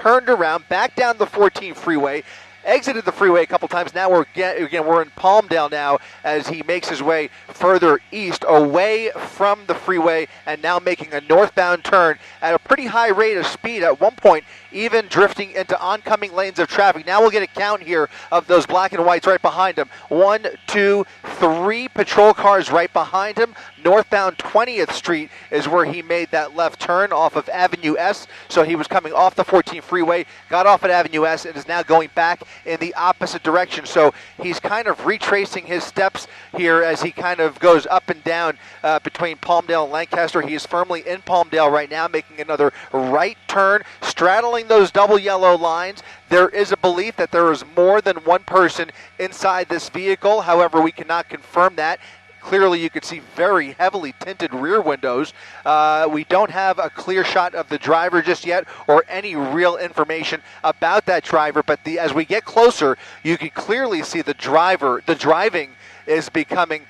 turned around, back down the 14 freeway, exited the freeway a couple times. Now we're in Palmdale now as he makes his way further east away from the freeway and now making a northbound turn at a pretty high rate of speed, at one point even drifting into oncoming lanes of traffic. Now we'll get a count here of those black and whites right behind him. 1, 2, 3 patrol cars right behind him. Northbound 20th Street is where he made that left turn off of Avenue S. So he was coming off the 14 freeway, got off at Avenue S, and is now going back in the opposite direction. So he's kind of retracing his steps here as he kind of goes up and down between Palmdale and Lancaster. He is firmly in Palmdale right now, making another right turn, straddling those double yellow lines. There is a belief that there is more than one person inside this vehicle. However, we cannot confirm that. Clearly, you can see very heavily tinted rear windows. We don't have a clear shot of the driver just yet or any real information about that driver. But as we get closer, you can clearly see the driving is becoming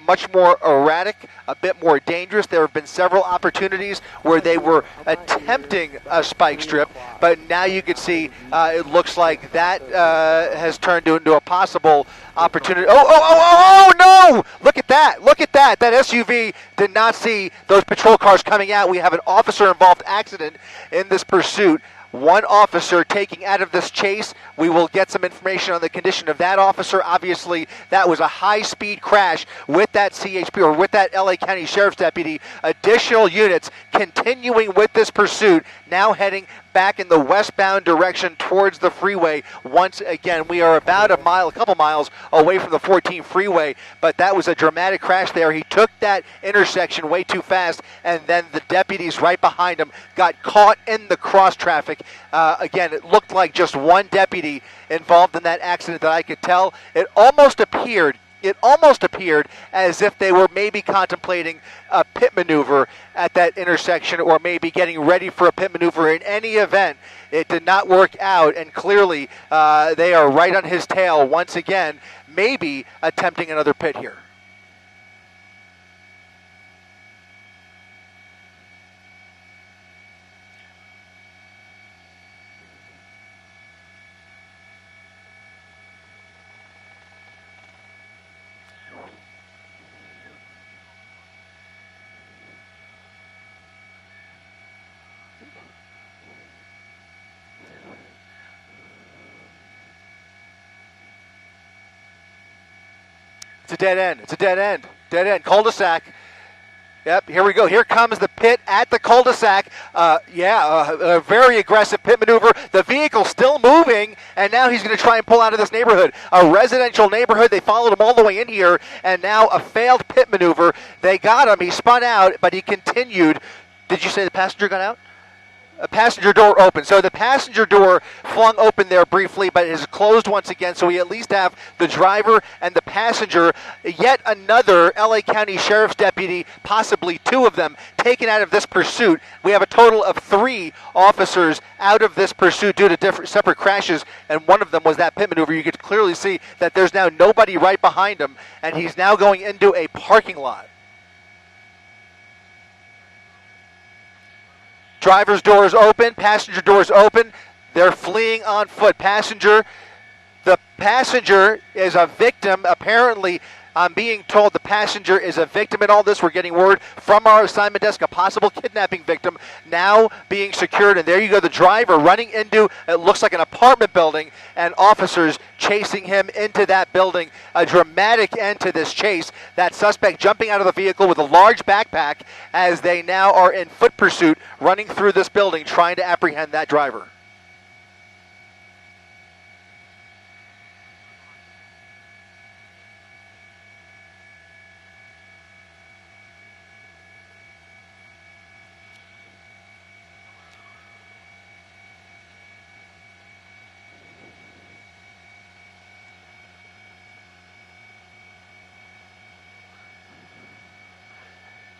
much more erratic, a bit more dangerous. There have been several opportunities where they were attempting a spike strip, but now you can see it looks like that has turned into a possible opportunity. Oh, no! Look at that. Look at that. That SUV did not see those patrol cars coming out. We have an officer-involved accident in this pursuit. One officer taking out of this chase. We will get some information on the condition of that officer. Obviously, that was a high-speed crash with that CHP or with that LA County Sheriff's deputy. Additional units continuing with this pursuit, now heading back in the westbound direction towards the freeway. Once again, we are about a couple miles away from the 14 freeway, but that was a dramatic crash there. He took that intersection way too fast, and then the deputies right behind him got caught in the cross traffic. Again, it looked like just one deputy involved in that accident that I could tell. It almost appeared as if they were maybe contemplating a pit maneuver at that intersection, or maybe getting ready for a pit maneuver. In any event, it did not work out, and clearly they are right on his tail once again, maybe attempting another pit here. It's a dead end. It's a dead end. Dead end. Cul-de-sac. Yep, here we go. Here comes the pit at the cul-de-sac. A very aggressive pit maneuver. The vehicle still moving, and now he's going to try and pull out of this neighborhood. A residential neighborhood. They followed him all the way in here, and now a failed pit maneuver. They got him. He spun out, but he continued. Did you say the passenger got out? A passenger door open. So the passenger door flung open there briefly, but is closed once again. So we at least have the driver and the passenger. Yet another LA County Sheriff's deputy, possibly two of them, taken out of this pursuit. We have a total of 3 officers out of this pursuit due to separate crashes, and one of them was that pit maneuver. You could clearly see that there's now nobody right behind him, and he's now going into a parking lot. Driver's door is open, passenger door is open. They're fleeing on foot. The passenger is a victim. Apparently, I'm being told the passenger is a victim in all this. We're getting word from our assignment desk, a possible kidnapping victim now being secured. And there you go, the driver running into, it looks like an apartment building, and officers chasing him into that building. A dramatic end to this chase. That suspect jumping out of the vehicle with a large backpack as they now are in foot pursuit, running through this building, trying to apprehend that driver.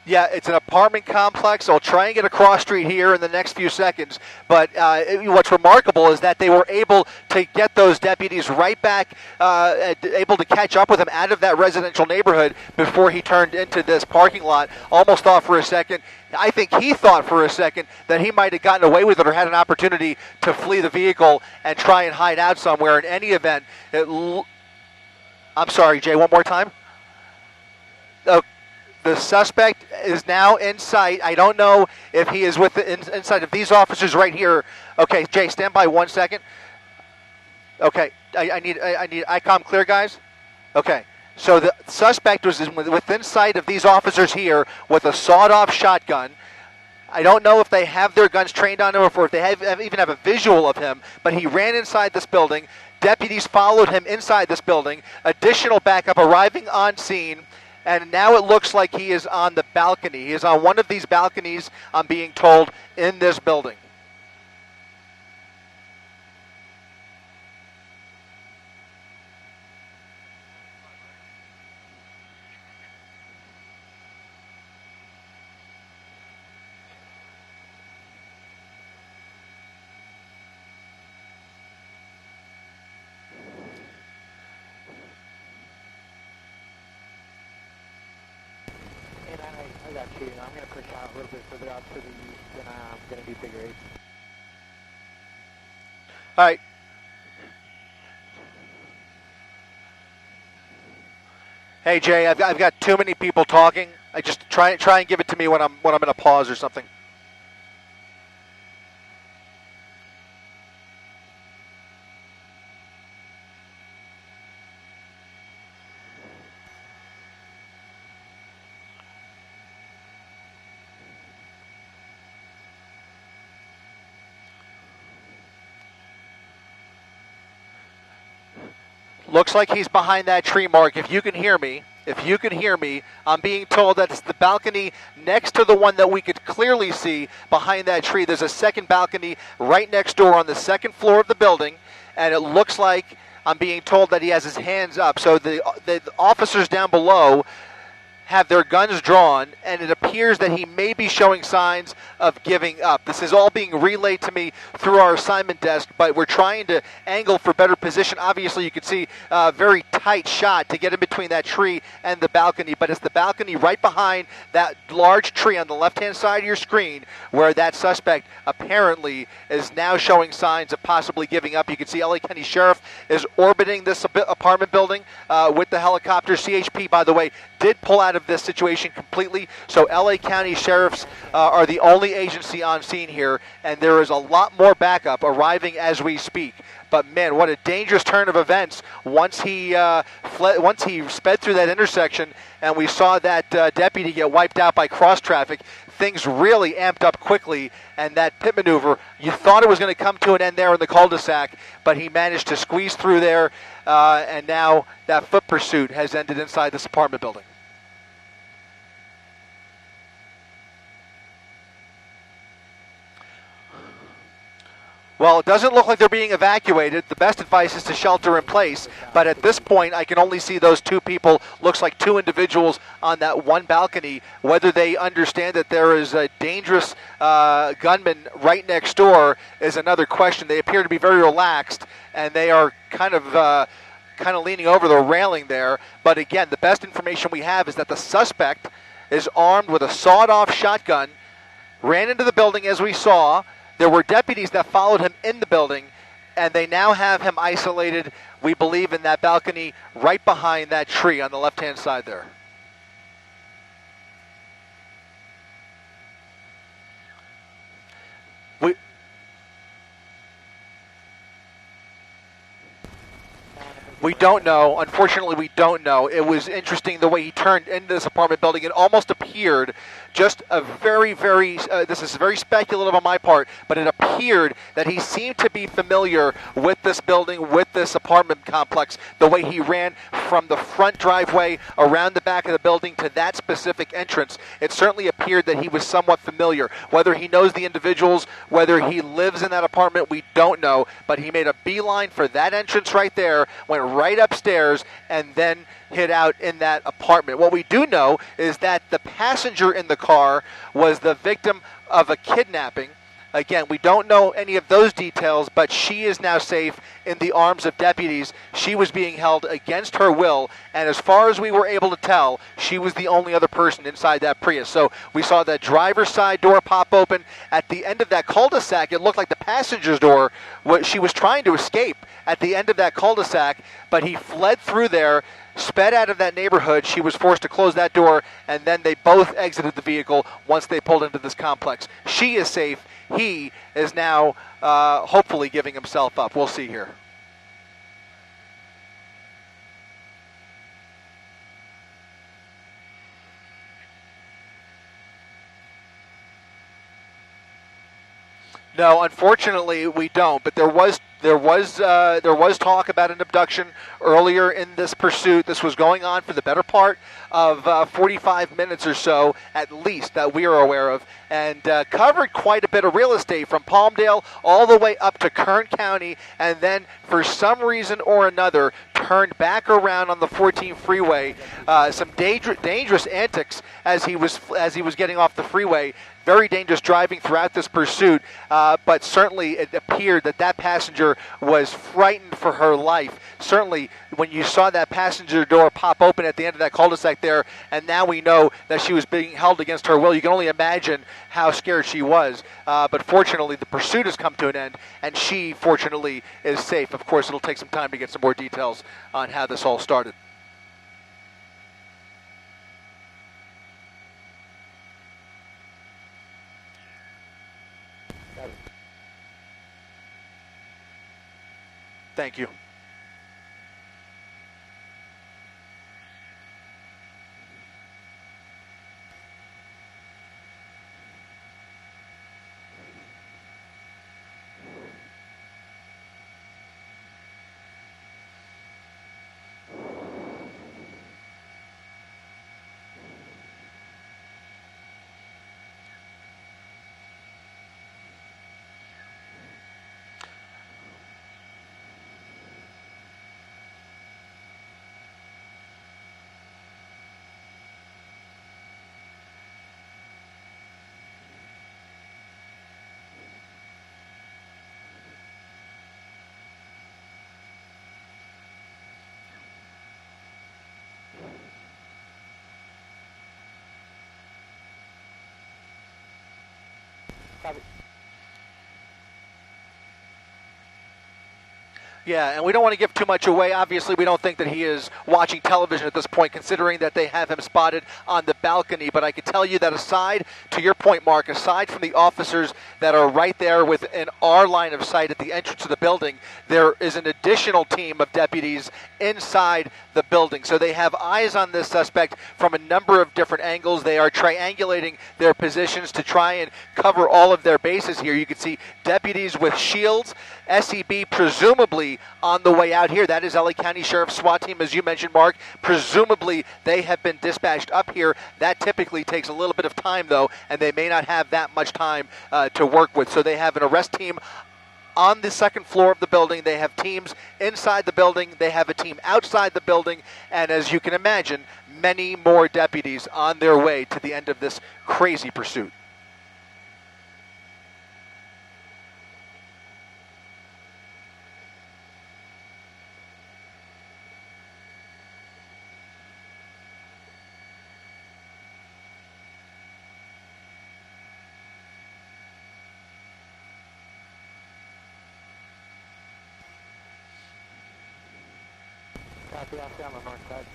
Yeah, it's an apartment complex. I'll try and get a cross street here in the next few seconds. But what's remarkable is that they were able to get those deputies right back, able to catch up with him out of that residential neighborhood before he turned into this parking lot. Almost thought for a second. I think he thought for a second that he might have gotten away with it or had an opportunity to flee the vehicle and try and hide out somewhere. In any event, I'm sorry, Jay, one more time. The suspect is now in sight. I don't know if he is inside of these officers right here. Okay, Jay, stand by 1 second. Okay, I need ICOM clear, guys. Okay, so the suspect was within sight of these officers here with a sawed-off shotgun. I don't know if they have their guns trained on him or if they even have a visual of him, but he ran inside this building. Deputies followed him inside this building. Additional backup arriving on scene. And now it looks like he is on the balcony. He is on one of these balconies, I'm being told, in this building. I got you. I'm going to push out a little bit further out to the east, and I'm going to do figure eight. All right. Hey Jay, I've got too many people talking. I just try and give it to me when I'm in a pause or something. Looks like he's behind that tree, Mark. If you can hear me, I'm being told that it's the balcony next to the one that we could clearly see behind that tree. There's a second balcony right next door on the second floor of the building, and it looks like I'm being told that he has his hands up. So the officers down below have their guns drawn, and it appears that he may be showing signs of giving up. This is all being relayed to me through our assignment desk, but we're trying to angle for better position. Obviously, you can see a very tight shot to get in between that tree and the balcony, but it's the balcony right behind that large tree on the left-hand side of your screen where that suspect apparently is now showing signs of possibly giving up. You can see LA County Sheriff is orbiting this apartment building with the helicopter. CHP, by the way, did pull out of this situation completely, so LA County Sheriffs are the only agency on scene here, and there is a lot more backup arriving as we speak. But man, what a dangerous turn of events once he sped through that intersection, and we saw that deputy get wiped out by cross traffic. Things really amped up quickly, and that pit maneuver, you thought it was going to come to an end there in the cul-de-sac, but he managed to squeeze through there, and now that foot pursuit has ended inside this apartment building. Well, it doesn't look like they're being evacuated. The best advice is to shelter in place. But at this point, I can only see those two people, looks like two individuals on that one balcony. Whether they understand that there is a dangerous gunman right next door is another question. They appear to be very relaxed, and they are kind of leaning over the railing there. But again, the best information we have is that the suspect is armed with a sawed-off shotgun, ran into the building as we saw. There were deputies that followed him in the building, and they now have him isolated, we believe, in that balcony right behind that tree on the left-hand side there. We don't know. Unfortunately, we don't know. It was interesting the way he turned into this apartment building. It almost appeared just a very, this is very speculative on my part, but it appeared that he seemed to be familiar with this building, with this apartment complex, the way he ran from the front driveway around the back of the building to that specific entrance. It certainly appeared that he was somewhat familiar. Whether he knows the individuals, whether he lives in that apartment, we don't know, but he made a beeline for that entrance right there, went right upstairs, and then hid out in that apartment. What we do know is that the passenger in the car was the victim of a kidnapping. Again, we don't know any of those details, but she is now safe in the arms of deputies. She was being held against her will, and as far as we were able to tell, she was the only other person inside that Prius. So we saw that driver's side door pop open. At the end of that cul-de-sac, it looked like the passenger's door, she was trying to escape at the end of that cul-de-sac, but he fled through there, sped out of that neighborhood. She was forced to close that door, and then they both exited the vehicle once they pulled into this complex. She is safe. He is now hopefully giving himself up. We'll see here. No, unfortunately, we don't. But there was talk about an abduction earlier in this pursuit. This was going on for the better part of 45 minutes or so, at least, that we are aware of, and covered quite a bit of real estate from Palmdale all the way up to Kern County, and then for some reason or another turned back around on the 14 freeway. Some dangerous antics as he was getting off the freeway. Very dangerous driving throughout this pursuit, but certainly it appeared that passenger was frightened for her life. Certainly, when you saw that passenger door pop open at the end of that cul-de-sac there, and now we know that she was being held against her will, you can only imagine how scared she was. But fortunately, the pursuit has come to an end, and she, fortunately, is safe. Of course, it'll take some time to get some more details on how this all started. Thank you. Copy. Yeah, and we don't want to give too much away. Obviously, we don't think that he is watching television at this point, considering that they have him spotted on the balcony. But I can tell you that aside, to your point, Mark, aside from the officers that are right there within our line of sight at the entrance of the building, there is an additional team of deputies inside the building. So they have eyes on this suspect from a number of different angles. They are triangulating their positions to try and cover all of their bases here. You can see deputies with shields, SEB presumably on the way out here. That is LA County Sheriff's SWAT team, as you mentioned, Mark. Presumably they have been dispatched up here. That typically takes a little bit of time, though, and they may not have that much time to work with. So they have an arrest team on the second floor of the building. They have teams inside the building. They have a team outside the building. And as you can imagine, many more deputies on their way to the end of this crazy pursuit. Copy, I'll stay on the north side.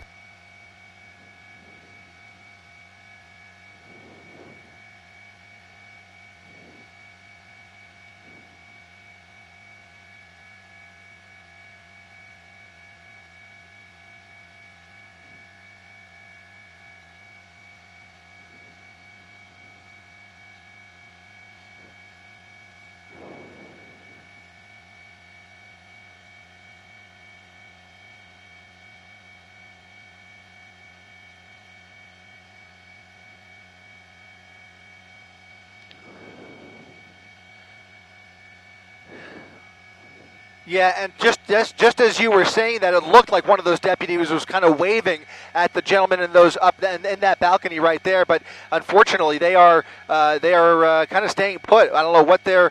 Yeah, and just as you were saying that, it looked like one of those deputies was kind of waving at the gentleman in those up in that balcony right there. But unfortunately, they are kind of staying put. I don't know what they're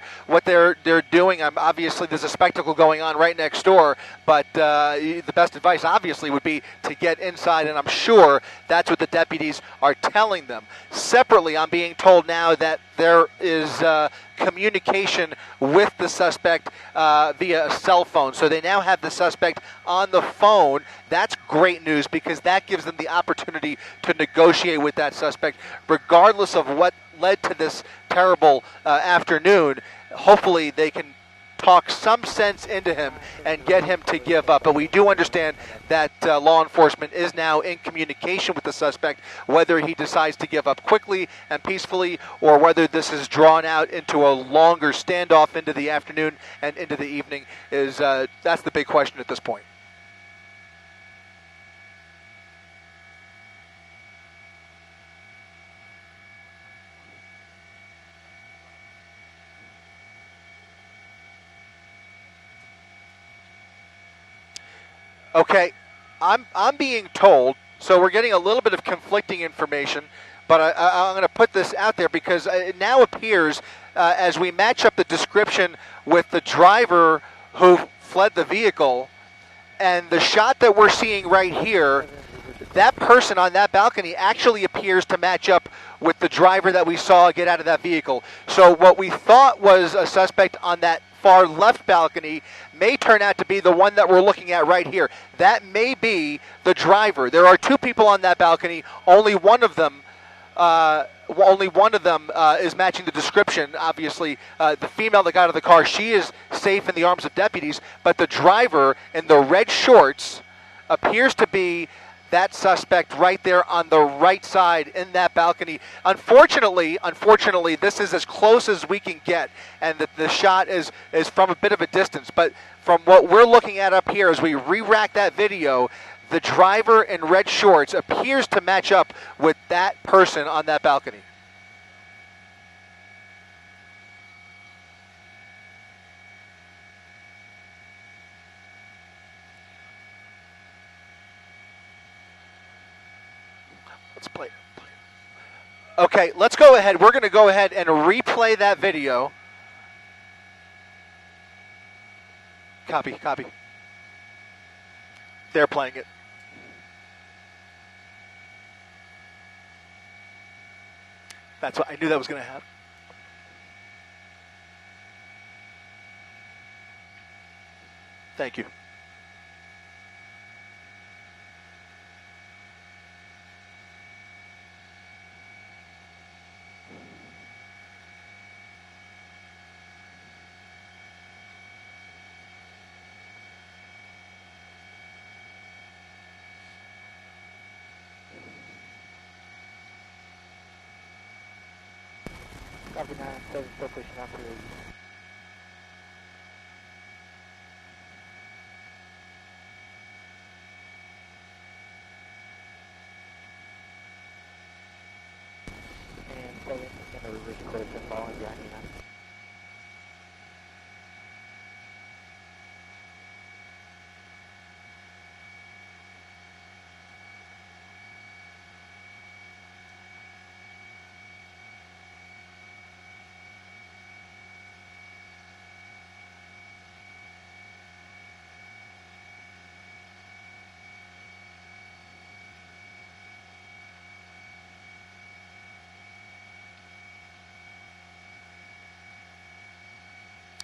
doing. Obviously, there's a spectacle going on right next door. But the best advice, obviously, would be to get inside, and I'm sure that's what the deputies are telling them. Separately, I'm being told now that there is communication with the suspect via a cell phone. So they now have the suspect on the phone. That's great news because that gives them the opportunity to negotiate with that suspect, regardless of what led to this terrible afternoon. Hopefully they can talk some sense into him and get him to give up. But we do understand that law enforcement is now in communication with the suspect. Whether he decides to give up quickly and peacefully or whether this is drawn out into a longer standoff into the afternoon and into the evening is that's the big question at this point. Okay, I'm being told, so we're getting a little bit of conflicting information, but I'm going to put this out there because it now appears, as we match up the description with the driver who fled the vehicle, and the shot that we're seeing right here, that person on that balcony actually appears to match up with the driver that we saw get out of that vehicle. So what we thought was a suspect on that far left balcony may turn out to be the one that we're looking at right here. That may be the driver. There are two people on that balcony. Only one of them is matching the description. Obviously, the female that got out of the car, she is safe in the arms of deputies, but the driver in the red shorts appears to be that suspect right there on the right side in that balcony. Unfortunately, this is as close as we can get, and the shot is from a bit of a distance. But from what we're looking at up here, as we re-rack that video, the driver in red shorts appears to match up with that person on that balcony. Let's play. Okay, let's go ahead. We're going to go ahead and replay that video. Copy. They're playing it. That's what I knew that was going to happen. Thank you. Copy 9, 7, still pushing out to the east. And 7, going to reverse course and following behind you now.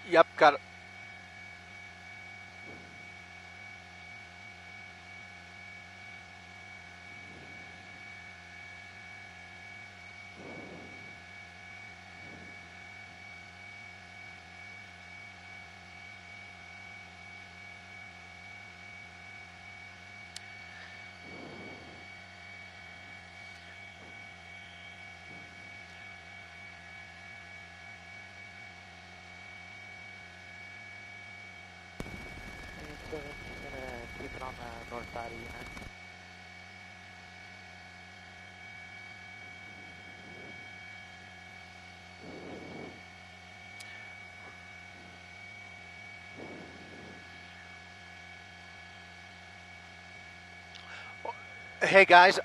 Yep, got it. And 7, going to keep it on the north side of you now. Hey guys,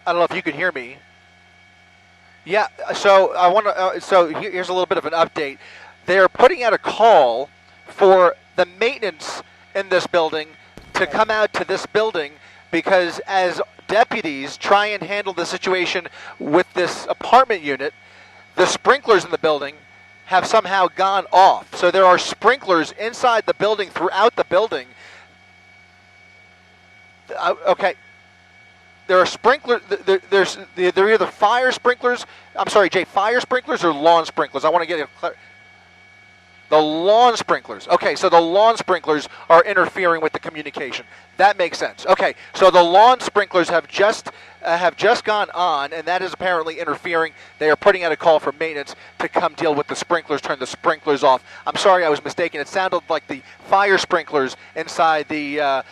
I don't know if you can hear me. Yeah, so I want to. Here's a little bit of an update. They're putting out a call for the maintenance in this building to Okay. come out to this building because as deputies try and handle the situation with this apartment unit, the sprinklers in the building have somehow gone off. So there are sprinklers inside the building, throughout the building. Okay, there are sprinklers. They're either fire sprinklers. I'm sorry, Jay. Fire sprinklers or lawn sprinklers? I want to get the lawn sprinklers. Okay, so the lawn sprinklers are interfering with the communication. That makes sense. Okay, so the lawn sprinklers have just gone on, and that is apparently interfering. They are putting out a call for maintenance to come deal with the sprinklers, turn the sprinklers off. I'm sorry, I was mistaken. It sounded like the fire sprinklers inside the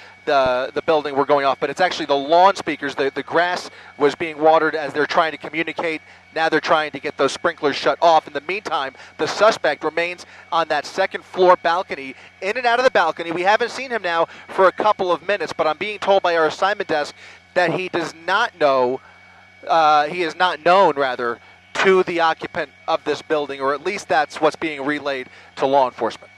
building were going off, but it's actually the lawn speakers. The grass was being watered as they're trying to communicate. Now they're trying to get those sprinklers shut off. In the meantime, the suspect remains on that second floor balcony, in and out of the balcony. We haven't seen him now for a couple of minutes, but I'm being told by our assignment desk that he does not know, he is not known, rather, to the occupant of this building, or at least that's what's being relayed to law enforcement.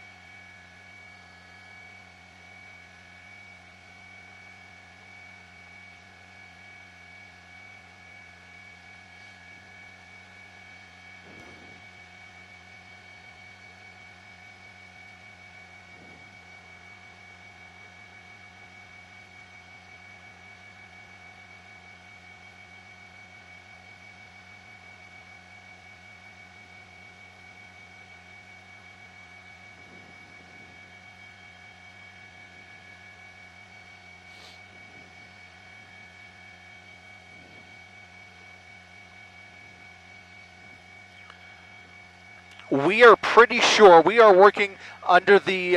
We are pretty sure, we are working under the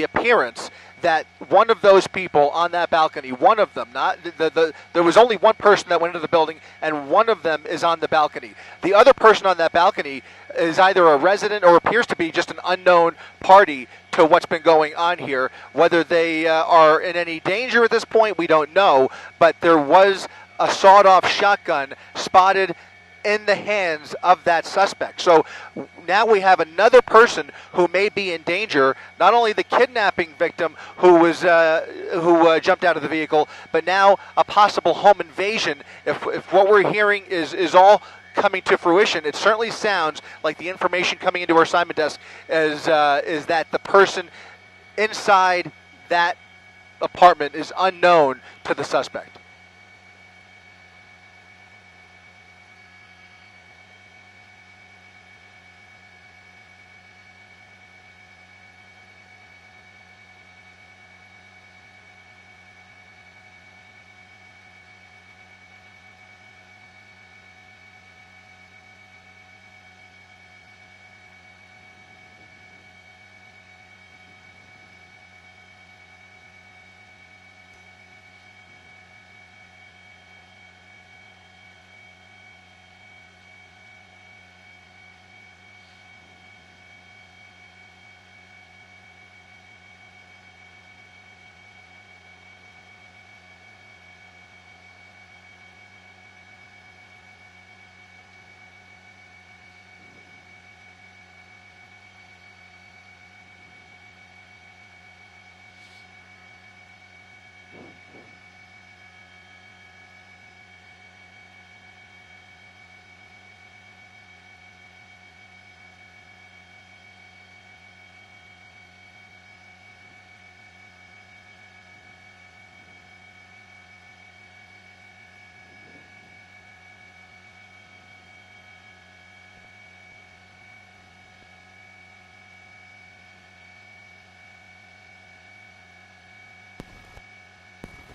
appearance that one of those people on that balcony, one of them, not there was only one person that went into the building, and one of them is on the balcony. The other person on that balcony is either a resident or appears to be just an unknown party to what's been going on here. Whether they are in any danger at this point, we don't know, but there was a sawed-off shotgun spotted in the hands of that suspect. So now we have another person who may be in danger. Not only the kidnapping victim who jumped out of the vehicle, but now a possible home invasion. If what we're hearing is all coming to fruition, it certainly sounds like the information coming into our assignment desk is that the person inside that apartment is unknown to the suspect.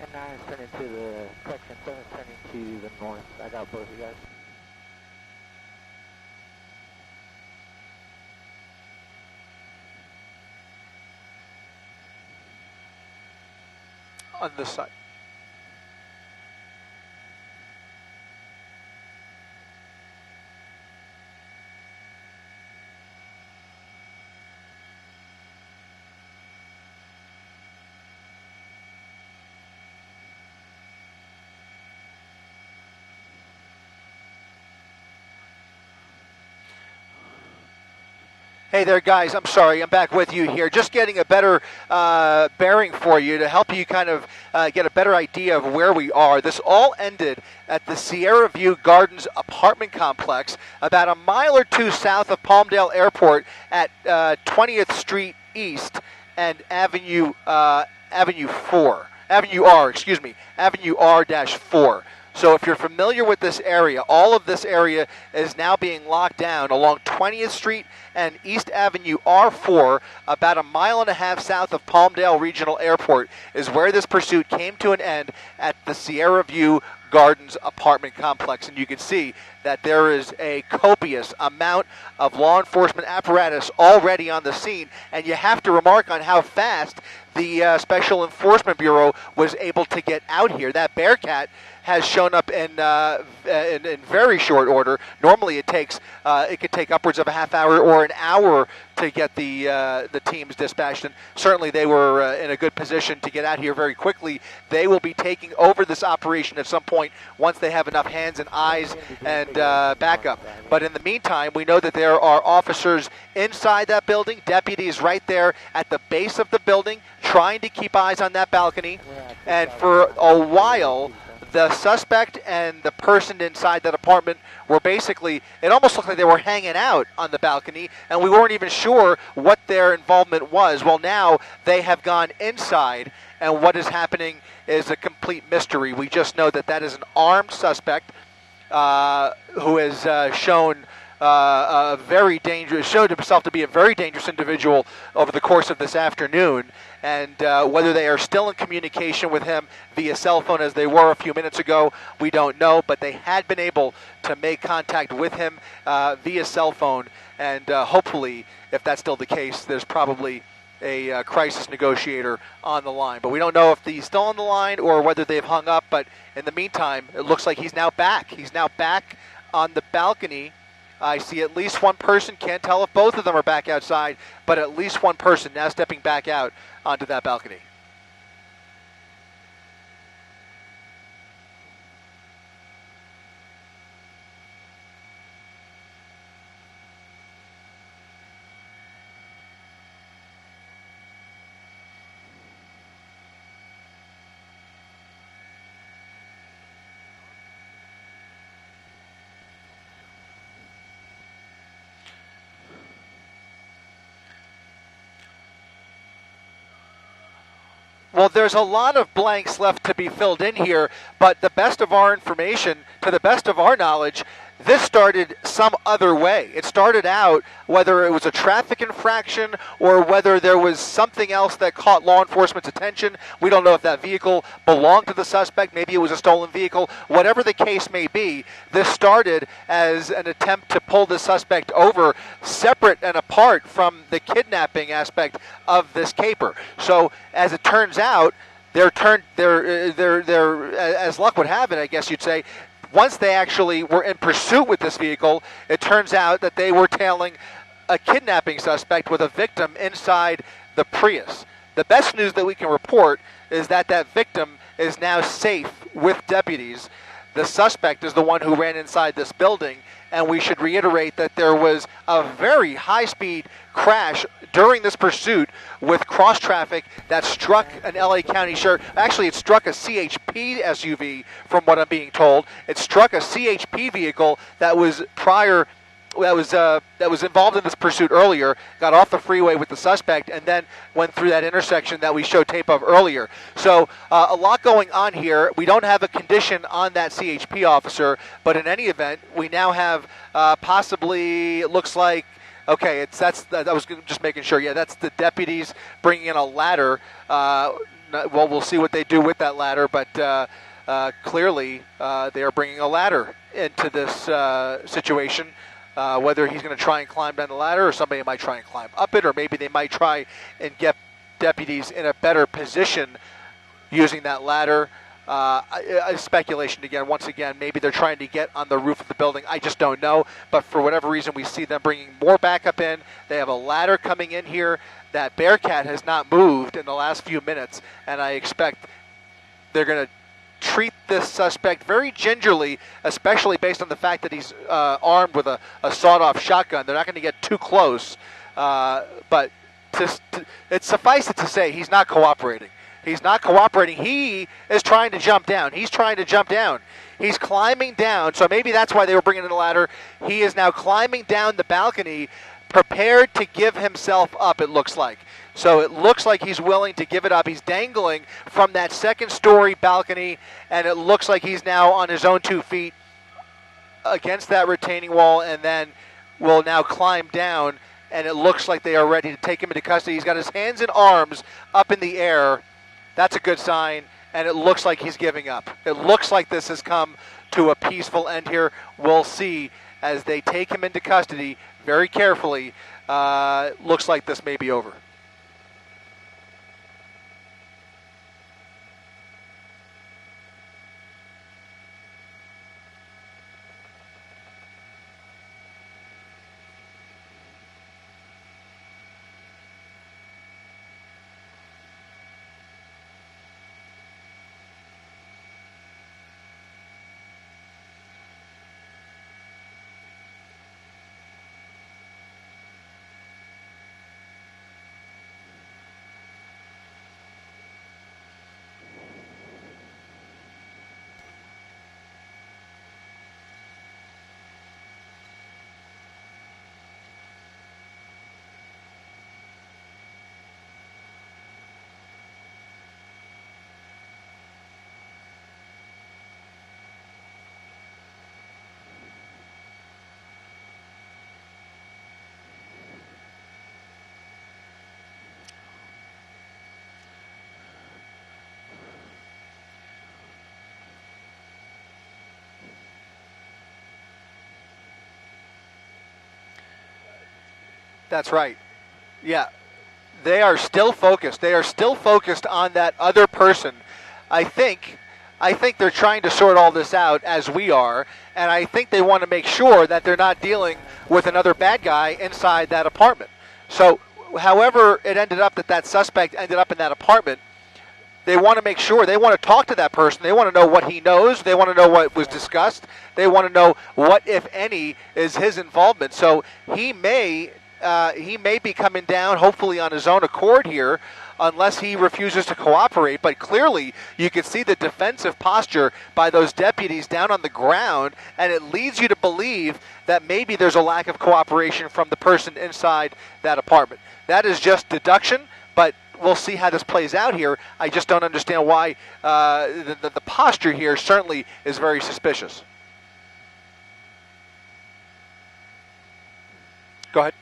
And 9 is turning to the correction, 7 is turning to the north. I got both of you guys. On this side. Hey there, guys. I'm sorry. I'm back with you here. Just getting a better bearing for you to help you kind of get a better idea of where we are. This all ended at the Sierra View Gardens apartment complex, about a mile or two south of Palmdale Airport at 20th Street East and Avenue R, Avenue R-4. So if you're familiar with this area, all of this area is now being locked down along 20th Street and East Avenue R4, about a mile and a half south of Palmdale Regional Airport, is where this pursuit came to an end at the Sierra View Gardens apartment complex. And you can see that there is a copious amount of law enforcement apparatus already on the scene, and you have to remark on how fast the Special Enforcement Bureau was able to get out here. That Bearcat has shown up in very short order. Normally it could take upwards of a half hour or an hour to get the teams dispatched, and certainly they were in a good position to get out here very quickly. They will be taking over this operation at some point once they have enough hands and eyes and backup. But in the meantime, we know that there are officers inside that building, deputies right there at the base of the building, trying to keep eyes on that balcony. And for a while, the suspect and the person inside that apartment were basically, it almost looked like they were hanging out on the balcony, and we weren't even sure what their involvement was. Well, now they have gone inside, and what is happening is a complete mystery. We just know that that is an armed suspect who has showed himself to be a very dangerous individual over the course of this afternoon. And whether they are still in communication with him via cell phone as they were a few minutes ago, we don't know. But they had been able to make contact with him via cell phone. And hopefully, if that's still the case, there's probably a crisis negotiator on the line. But we don't know if he's still on the line or whether they've hung up. But in the meantime, it looks like he's now back. He's now back on the balcony. I see at least one person. Can't tell if both of them are back outside, but at least one person now stepping back out onto that balcony. Well, there's a lot of blanks left to be filled in here, but the best of our information, to the best of our knowledge, this started some other way. It started out, whether it was a traffic infraction or whether there was something else that caught law enforcement's attention. We don't know if that vehicle belonged to the suspect. Maybe it was a stolen vehicle. Whatever the case may be, this started as an attempt to pull the suspect over, separate and apart from the kidnapping aspect of this caper. So, as it turns out, as luck would have it, I guess you'd say, once they actually were in pursuit with this vehicle, it turns out that they were tailing a kidnapping suspect with a victim inside the Prius. The best news that we can report is that that victim is now safe with deputies. The suspect is the one who ran inside this building, and we should reiterate that there was a very high-speed crash during this pursuit with cross traffic that struck an LA County sheriff. Actually, it struck a CHP SUV, from what I'm being told. It struck a CHP vehicle that was involved in this pursuit earlier, got off the freeway with the suspect, and then went through that intersection that we showed tape of earlier. So a lot going on here. We don't have a condition on that CHP officer, but in any event, we now have possibly, it looks like, okay, I was just making sure. Yeah, that's the deputies bringing in a ladder. Well, we'll see what they do with that ladder, but clearly they are bringing a ladder into this situation. Whether he's going to try and climb down the ladder or somebody might try and climb up it, or maybe they might try and get deputies in a better position using that ladder. Speculation again, once again, maybe they're trying to get on the roof of the building. I just don't know. But for whatever reason, we see them bringing more backup in. They have a ladder coming in here. That Bearcat has not moved in the last few minutes, and I expect they're going to treat this suspect very gingerly, especially based on the fact that he's armed with a sawed-off shotgun. They're not going to get too close, But it's suffice it to say he's not cooperating. He's not cooperating. He is trying to jump down. He's trying to jump down. He's climbing down, so maybe that's why they were bringing in the ladder. He is now climbing down the balcony, prepared to give himself up, it looks like. So it looks like he's willing to give it up. He's dangling from that second-story balcony, and it looks like he's now on his own 2 feet against that retaining wall, and then will now climb down, and it looks like they are ready to take him into custody. He's got his hands and arms up in the air. That's a good sign, and it looks like he's giving up. It looks like this has come to a peaceful end here. We'll see as they take him into custody very carefully. Looks like this may be over. That's right. Yeah. They are still focused. They are still focused on that other person. I think they're trying to sort all this out as we are, and I think they want to make sure that they're not dealing with another bad guy inside that apartment. So, however it ended up that suspect ended up in that apartment, they want to make sure, they want to talk to that person. They want to know what he knows. They want to know what was discussed. They want to know what, if any, is his involvement. So he may be coming down, hopefully on his own accord here, unless he refuses to cooperate. But clearly, you can see the defensive posture by those deputies down on the ground, and it leads you to believe that maybe there's a lack of cooperation from the person inside that apartment. That is just deduction, but we'll see how this plays out here. I just don't understand why the posture here certainly is very suspicious. Go ahead.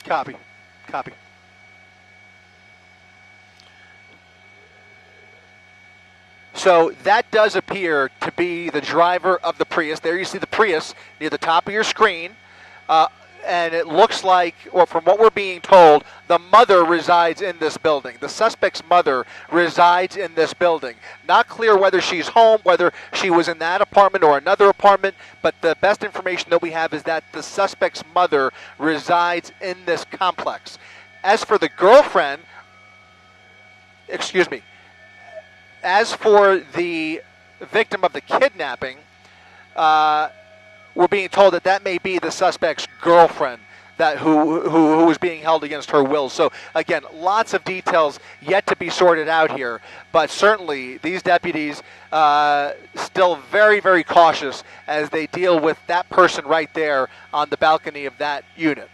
Copy. Copy. So that does appear to be the driver of the Prius. There you see the Prius near the top of your screen. And it looks like, or from what we're being told, the mother resides in this building. The suspect's mother resides in this building. Not clear whether she's home, whether she was in that apartment or another apartment, but the best information that we have is that the suspect's mother resides in this complex. As for the girlfriend, as for the victim of the kidnapping, we're being told that may be the suspect's girlfriend who was being held against her will. So, again, lots of details yet to be sorted out here. But certainly, these deputies still very, very cautious as they deal with that person right there on the balcony of that unit.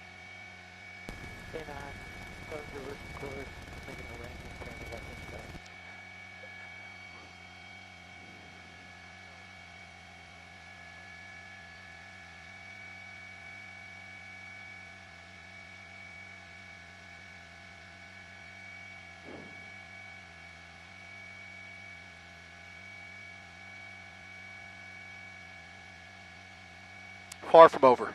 Far from over.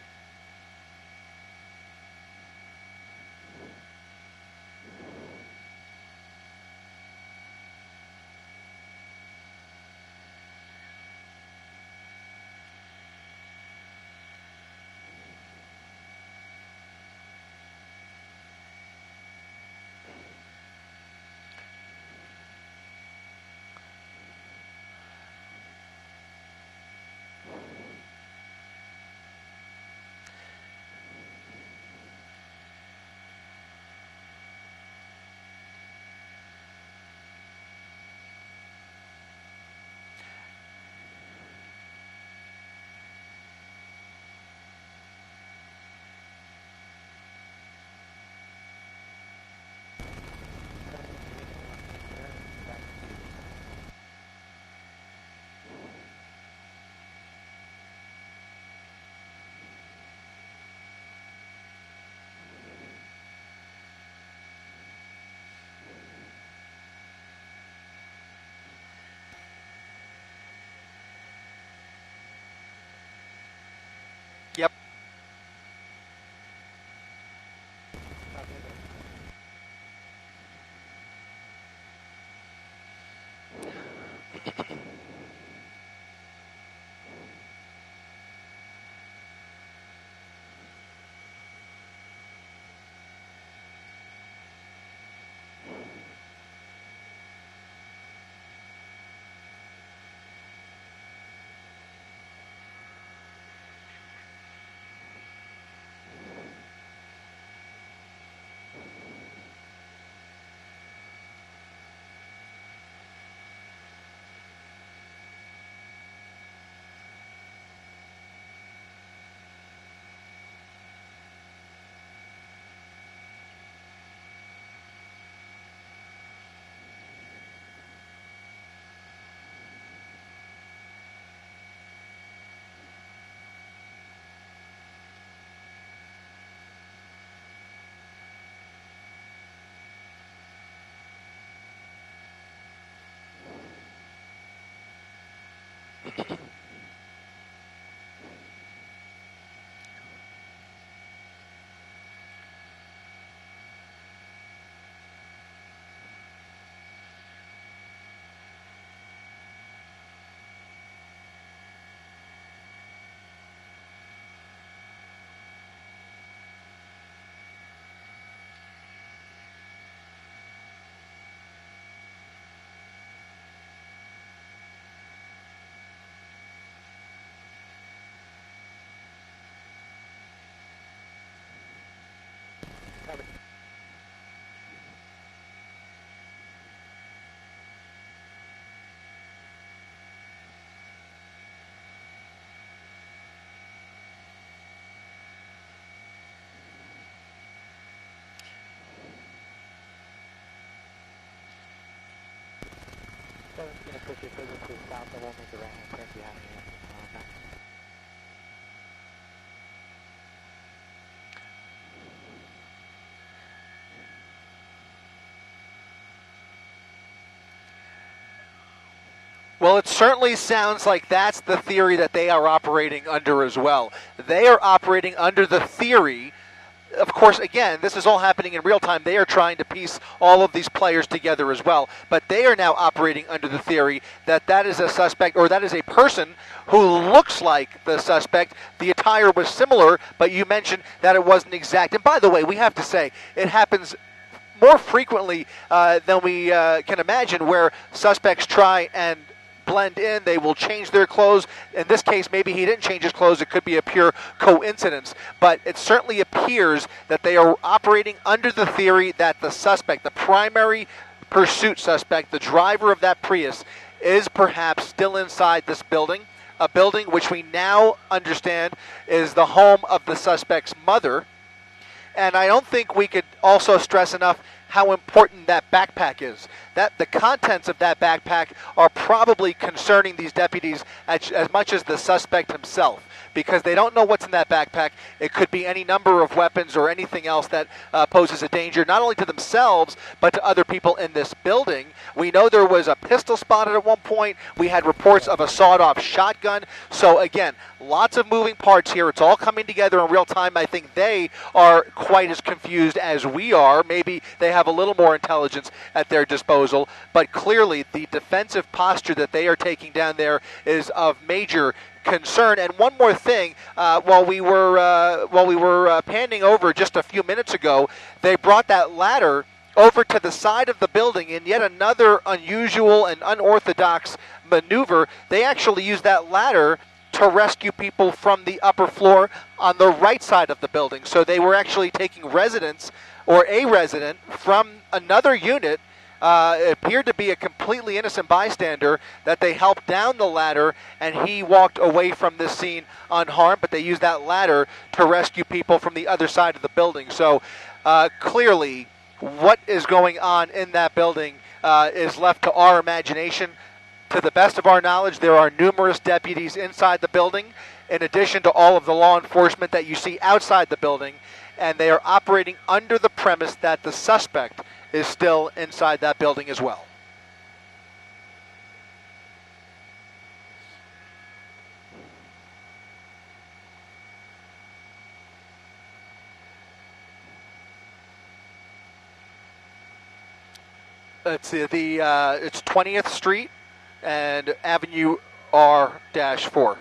Copy. Seven's gonna push your further to the south, and we'll make a right-hand turn behind you. Nine. Well, it certainly sounds like that's the theory that they are operating under as well. They are operating under the theory. Of course, again, this is all happening in real time. They are trying to piece all of these players together as well. But they are now operating under the theory that that is a suspect, or that is a person who looks like the suspect. The attire was similar, but you mentioned that it wasn't exact. And by the way, we have to say, it happens more frequently than we can imagine, where suspects try and blend in. They will change their clothes. In this case, maybe he didn't change his clothes. It could be a pure coincidence. But it certainly appears that they are operating under the theory that the suspect, the primary pursuit suspect, the driver of that Prius, is perhaps still inside this building, a building which we now understand is the home of the suspect's mother. And I don't think we could also stress enough how important that backpack is. That the contents of that backpack are probably concerning these deputies as much as the suspect himself, because they don't know what's in that backpack. It could be any number of weapons or anything else that poses a danger, not only to themselves, but to other people in this building. We know there was a pistol spotted at one point. We had reports of a sawed-off shotgun. So again, lots of moving parts here. It's all coming together in real time. I think they are quite as confused as we are. Maybe they have a little more intelligence at their disposal, but clearly the defensive posture that they are taking down there is of major concern. And one more thing, while we were panning over just a few minutes ago, they brought that ladder over to the side of the building in yet another unusual and unorthodox maneuver. They actually used that ladder to rescue people from the upper floor on the right side of the building. So they were actually taking residents, or a resident, from another unit. It appeared to be a completely innocent bystander that they helped down the ladder, and he walked away from this scene unharmed, but they used that ladder to rescue people from the other side of the building. So clearly what is going on in that building is left to our imagination. To the best of our knowledge, there are numerous deputies inside the building, in addition to all of the law enforcement that you see outside the building, and they are operating under the premise that the suspect is still inside that building as well. It's it's 20th Street and Avenue R-4.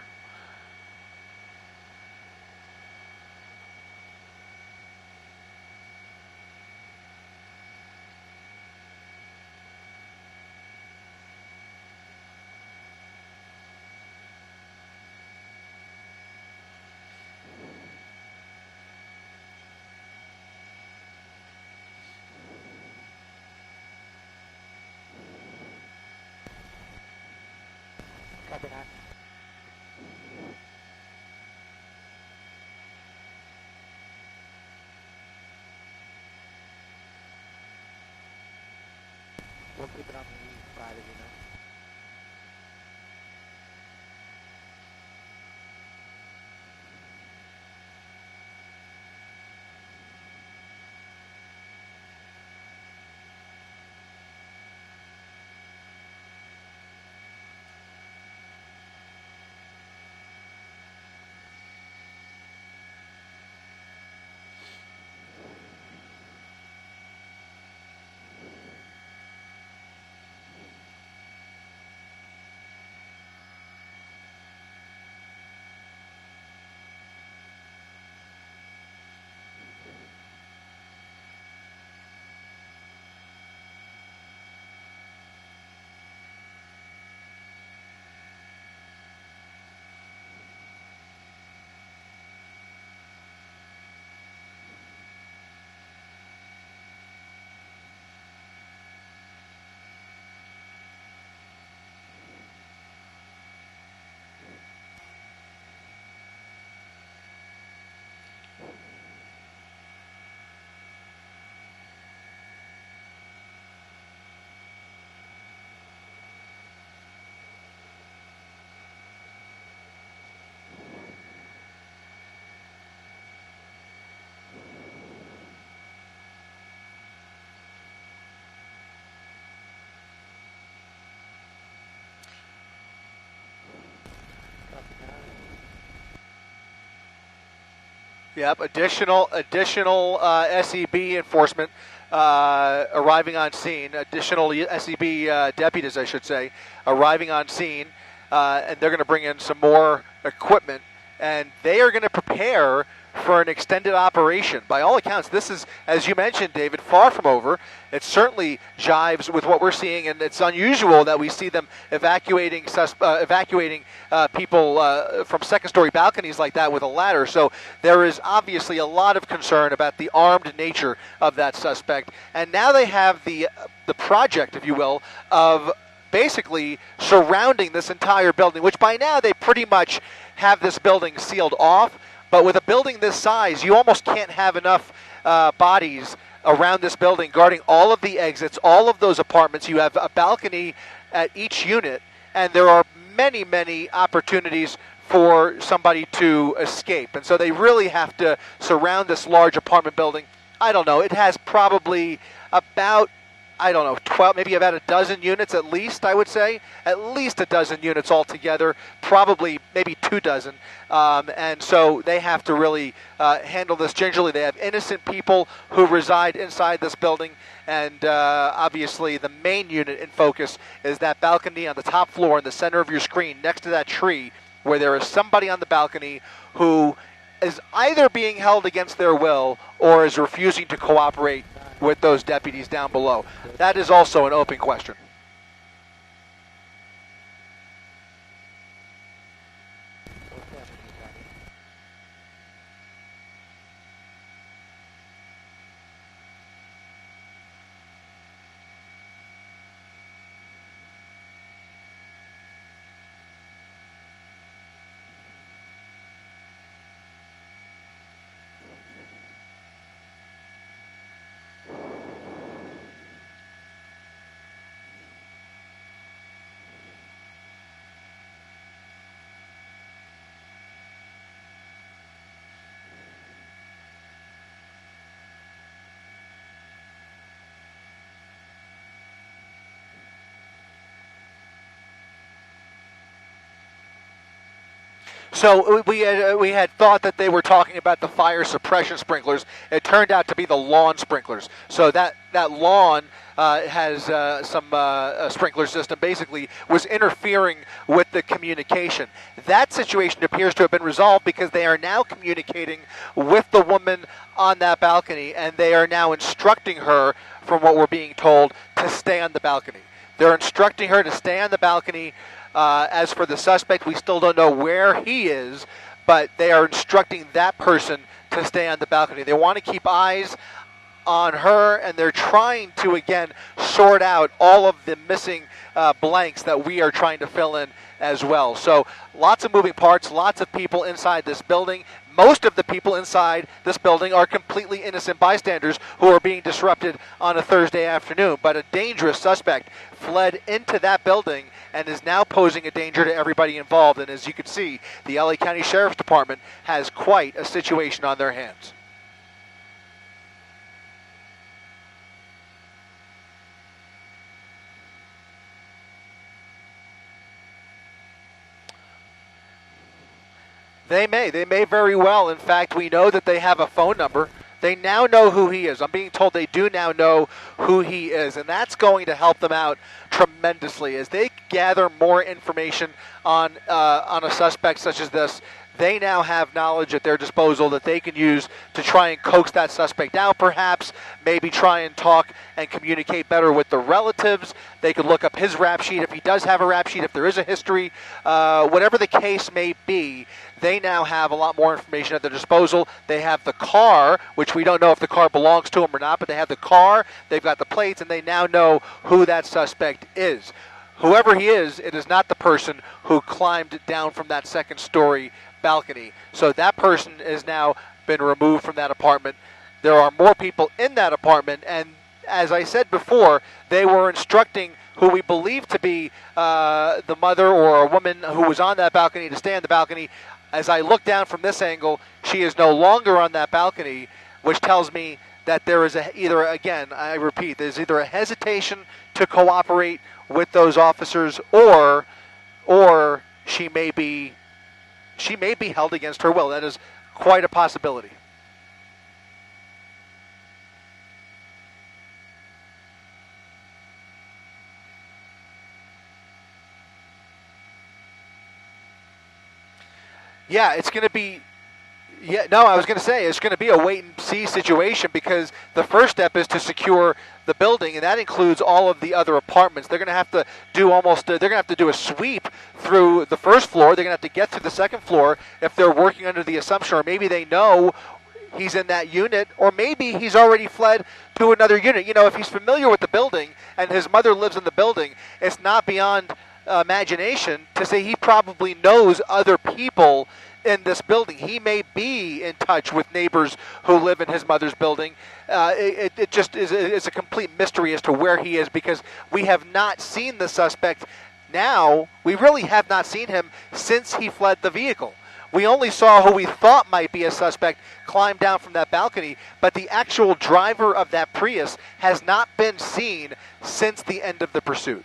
Copy 9. We'll keep it on the east side, as you know. Yep, additional SEB enforcement arriving on scene. Additional SEB deputies, I should say, arriving on scene, and they're going to bring in some more equipment, and they are going to prepare for an extended operation. By all accounts, this is, as you mentioned, David, far from over. It certainly jives with what we're seeing, and it's unusual that we see them evacuating people from second-story balconies like that with a ladder. So there is obviously a lot of concern about the armed nature of that suspect. And now they have the project, if you will, of basically surrounding this entire building, which by now they pretty much have this building sealed off. But with a building this size, you almost can't have enough bodies around this building guarding all of the exits, all of those apartments. You have a balcony at each unit, and there are many, many opportunities for somebody to escape. And so they really have to surround this large apartment building. I don't know. It has probably about, 12, maybe about a dozen units at least, I would say. At least a dozen units altogether, probably maybe 2 dozen. And so they have to really handle this gingerly. They have innocent people who reside inside this building. And obviously the main unit in focus is that balcony on the top floor in the center of your screen next to that tree, where there is somebody on the balcony who is either being held against their will or is refusing to cooperate with those deputies down below. That is also an open question. So we had thought that they were talking about the fire suppression sprinklers. It turned out to be the lawn sprinklers. So that lawn has some sprinkler system basically was interfering with the communication. That situation appears to have been resolved because they are now communicating with the woman on that balcony, and they are now instructing her, from what we're being told, to stay on the balcony. They're instructing her to stay on the balcony. As for the suspect, we still don't know where he is, but they are instructing that person to stay on the balcony. They want to keep eyes on her, and they're trying to, again, sort out all of the missing blanks that we are trying to fill in as well. So lots of moving parts, lots of people inside this building. Most of the people inside this building are completely innocent bystanders who are being disrupted on a Thursday afternoon. But a dangerous suspect fled into that building and is now posing a danger to everybody involved. And as you can see, the LA County Sheriff's Department has quite a situation on their hands. They may very well. In fact, we know that they have a phone number. They now know who he is. I'm being told they do now know who he is, and that's going to help them out tremendously as they gather more information on a suspect such as this. They now have knowledge at their disposal that they can use to try and coax that suspect out, perhaps, maybe try and talk and communicate better with the relatives. They could look up his rap sheet if he does have a rap sheet, if there is a history, whatever the case may be. They now have a lot more information at their disposal. They have the car, which we don't know if the car belongs to him or not, but they have the car, they've got the plates, and they now know who that suspect is. Whoever he is, it is not the person who climbed down from that second-story balcony. So that person has now been removed from that apartment. There are more people in that apartment, and as I said before, they were instructing who we believe to be the mother or a woman who was on that balcony to stay on the balcony. As I look down from this angle, she is no longer on that balcony, which tells me that there is either, again, I repeat, there's either a hesitation to cooperate with those officers, or she may be held against her will. That is quite a possibility. Yeah, it's going to be. Yeah, no, I was going to say it's going to be a wait and see situation because the first step is to secure the building, and that includes all of the other apartments. They're going to have to do they're going to have to do a sweep through the first floor. They're going to have to get to the second floor if they're working under the assumption, or maybe they know he's in that unit, or maybe he's already fled to another unit. You know, if he's familiar with the building and his mother lives in the building, it's not beyond imagination to say he probably knows other people in this building. He may be in touch with neighbors who live in his mother's building. It just is a complete mystery as to where he is because we have not seen the suspect now. We really have not seen him since he fled the vehicle. We only saw who we thought might be a suspect climb down from that balcony, but the actual driver of that Prius has not been seen since the end of the pursuit.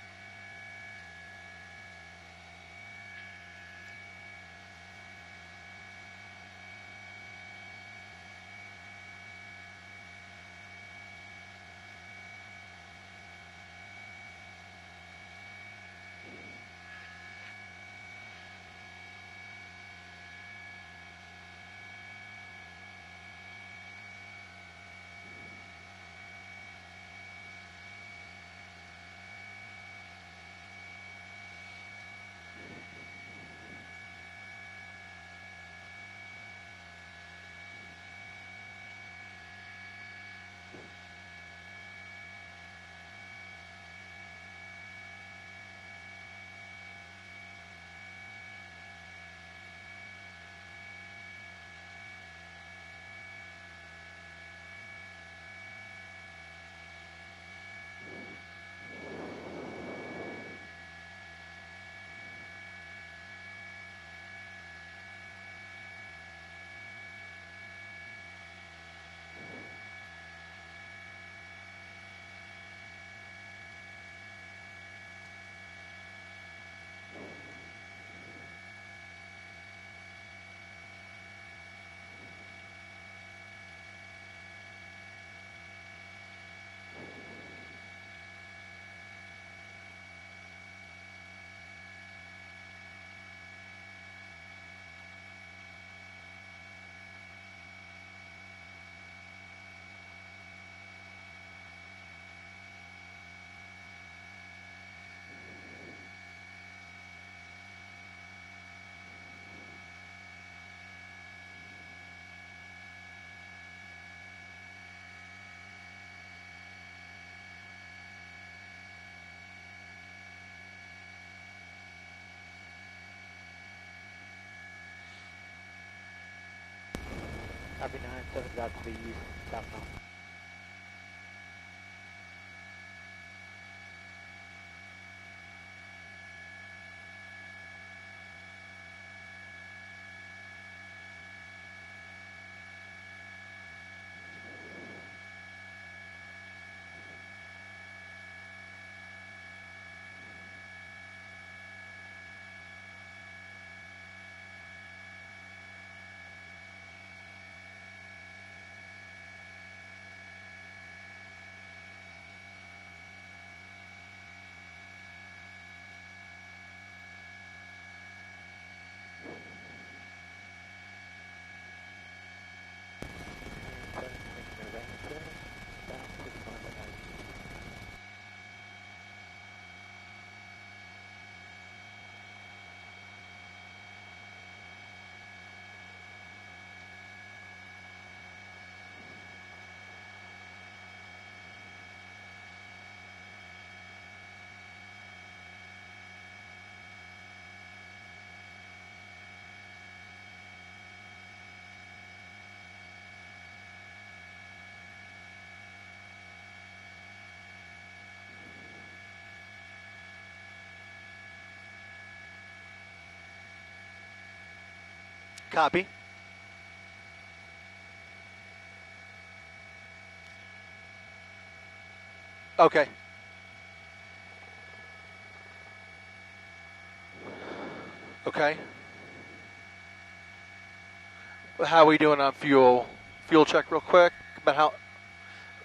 Copy 9-7 got to the east, southbound. Copy. Okay. Okay. How are we doing on fuel? Fuel check real quick. About how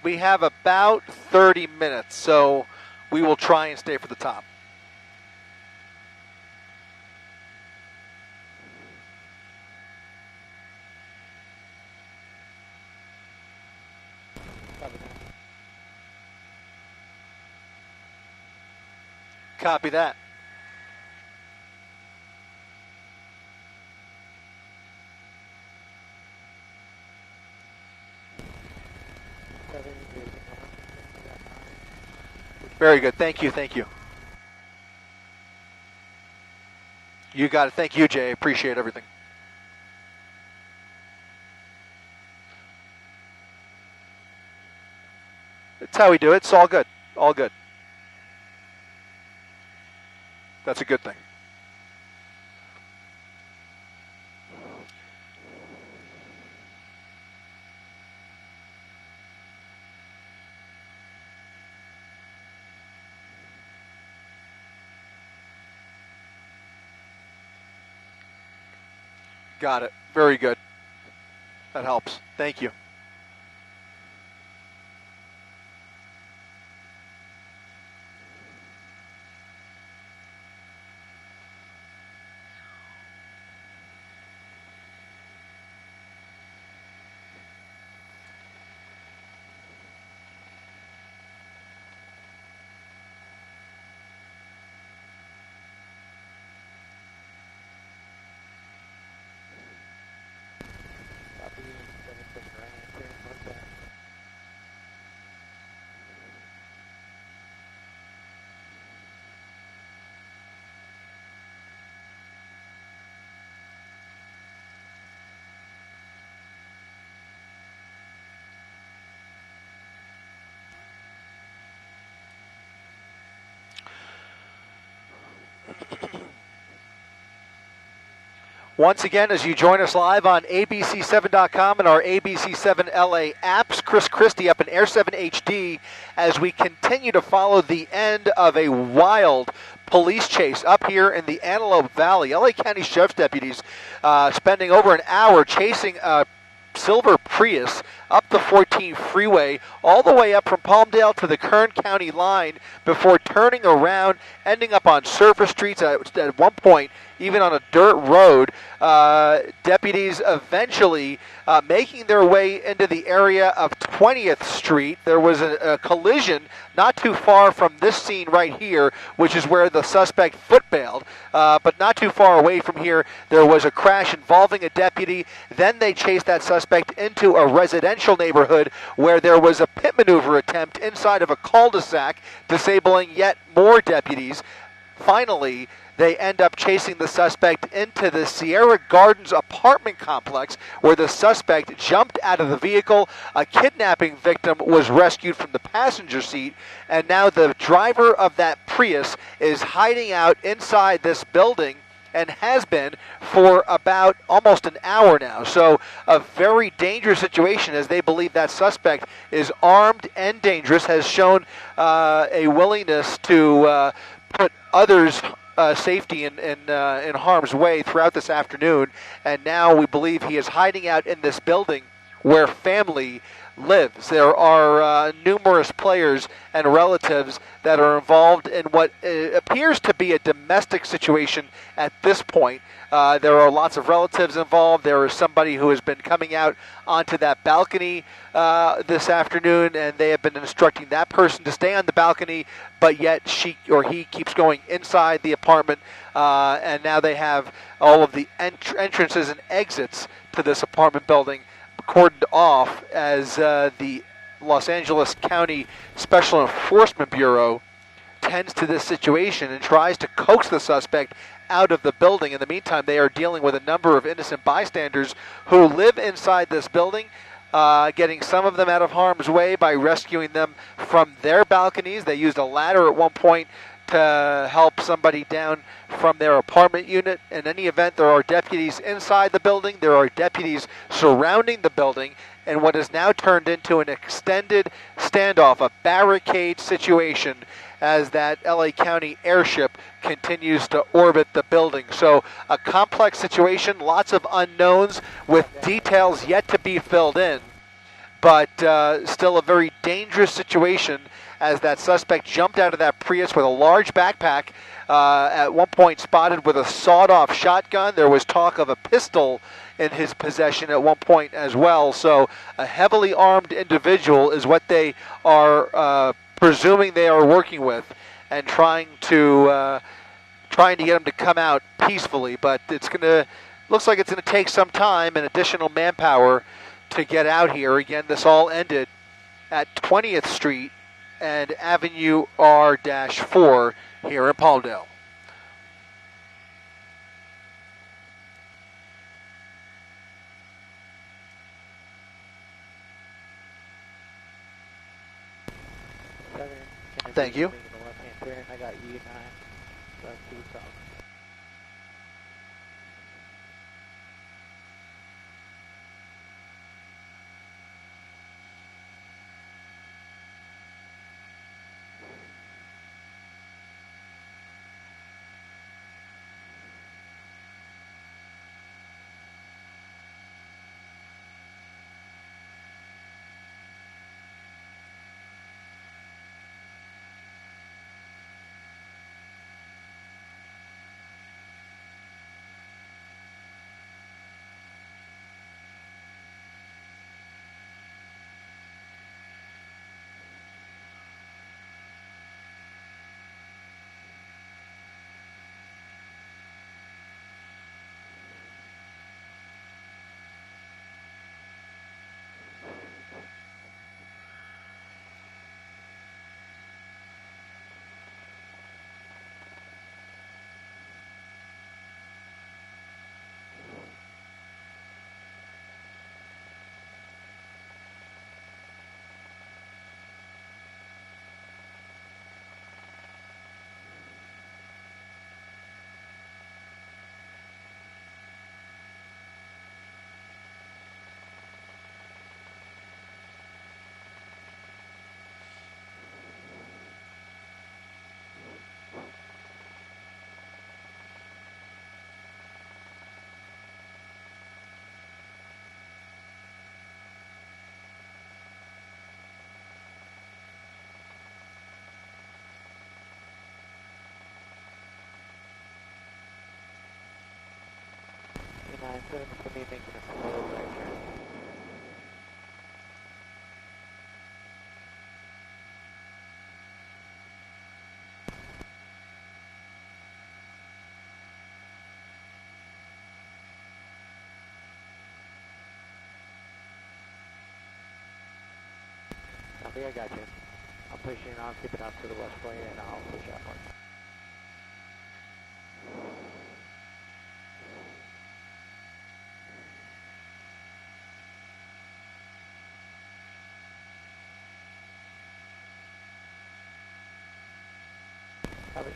we have about 30 minutes, so we will try and stay for the top. Copy that. Very good. Thank you. Thank you. You got it. Thank you, Jay. Appreciate everything. That's how we do it. It's all good. All good. That's a good thing. Got it. Very good. That helps. Thank you. Once again, as you join us live on abc7.com and our ABC7 LA apps, Chris Christie up in Air 7 HD as we continue to follow the end of a wild police chase up here in the Antelope Valley. LA County Sheriff's deputies spending over an hour chasing a silver Prius up the 14 freeway all the way up from Palmdale to the Kern County line before turning around, ending up on surface streets at one point, even on a dirt road. Deputies eventually making their way into the area of 20th Street. There was a collision not too far from this scene right here, which is where the suspect foot-bailed. But not too far away from here, there was a crash involving a deputy. Then they chased that suspect into a residential neighborhood where there was a pit maneuver attempt inside of a cul-de-sac, disabling yet more deputies. Finally, they end up chasing the suspect into the Sierra Gardens apartment complex where the suspect jumped out of the vehicle. A kidnapping victim was rescued from the passenger seat, and now the driver of that Prius is hiding out inside this building and has been for about almost an hour now. So a very dangerous situation as they believe that suspect is armed and dangerous, has shown a willingness to put others' safety in harm's way throughout this afternoon, and now we believe he is hiding out in this building where family lives. There are numerous players and relatives that are involved in what appears to be a domestic situation at this point. There are lots of relatives involved. There is somebody who has been coming out onto that balcony this afternoon, and they have been instructing that person to stay on the balcony, but yet she or he keeps going inside the apartment, and now they have all of the entrances and exits to this apartment building cordoned off as the Los Angeles County Special Enforcement Bureau tends to this situation and tries to coax the suspect out of the building. In the meantime, they are dealing with a number of innocent bystanders who live inside this building, getting some of them out of harm's way by rescuing them from their balconies. They used a ladder at one point to help somebody down from their apartment unit. In any event, there are deputies inside the building. There are deputies surrounding the building, and what has now turned into an extended standoff, a barricade situation, as that LA County airship continues to orbit the building. So a complex situation, lots of unknowns with details yet to be filled in, but still a very dangerous situation as that suspect jumped out of that Prius with a large backpack, at one point spotted with a sawed-off shotgun. There was talk of a pistol in his possession at one point as well. So a heavily armed individual is what they are presuming they are working with. and trying to get them to come out peacefully. But looks like it's gonna take some time and additional manpower to get out here. Again, this all ended at 20th Street and Avenue R-4 here in Palmdale. Thank you. I got U9, left 2 south. U9, for me making a slow right turn. Copy, I got you. I'm pushing on, keeping up to the west lane, and I'll push that one. Copy.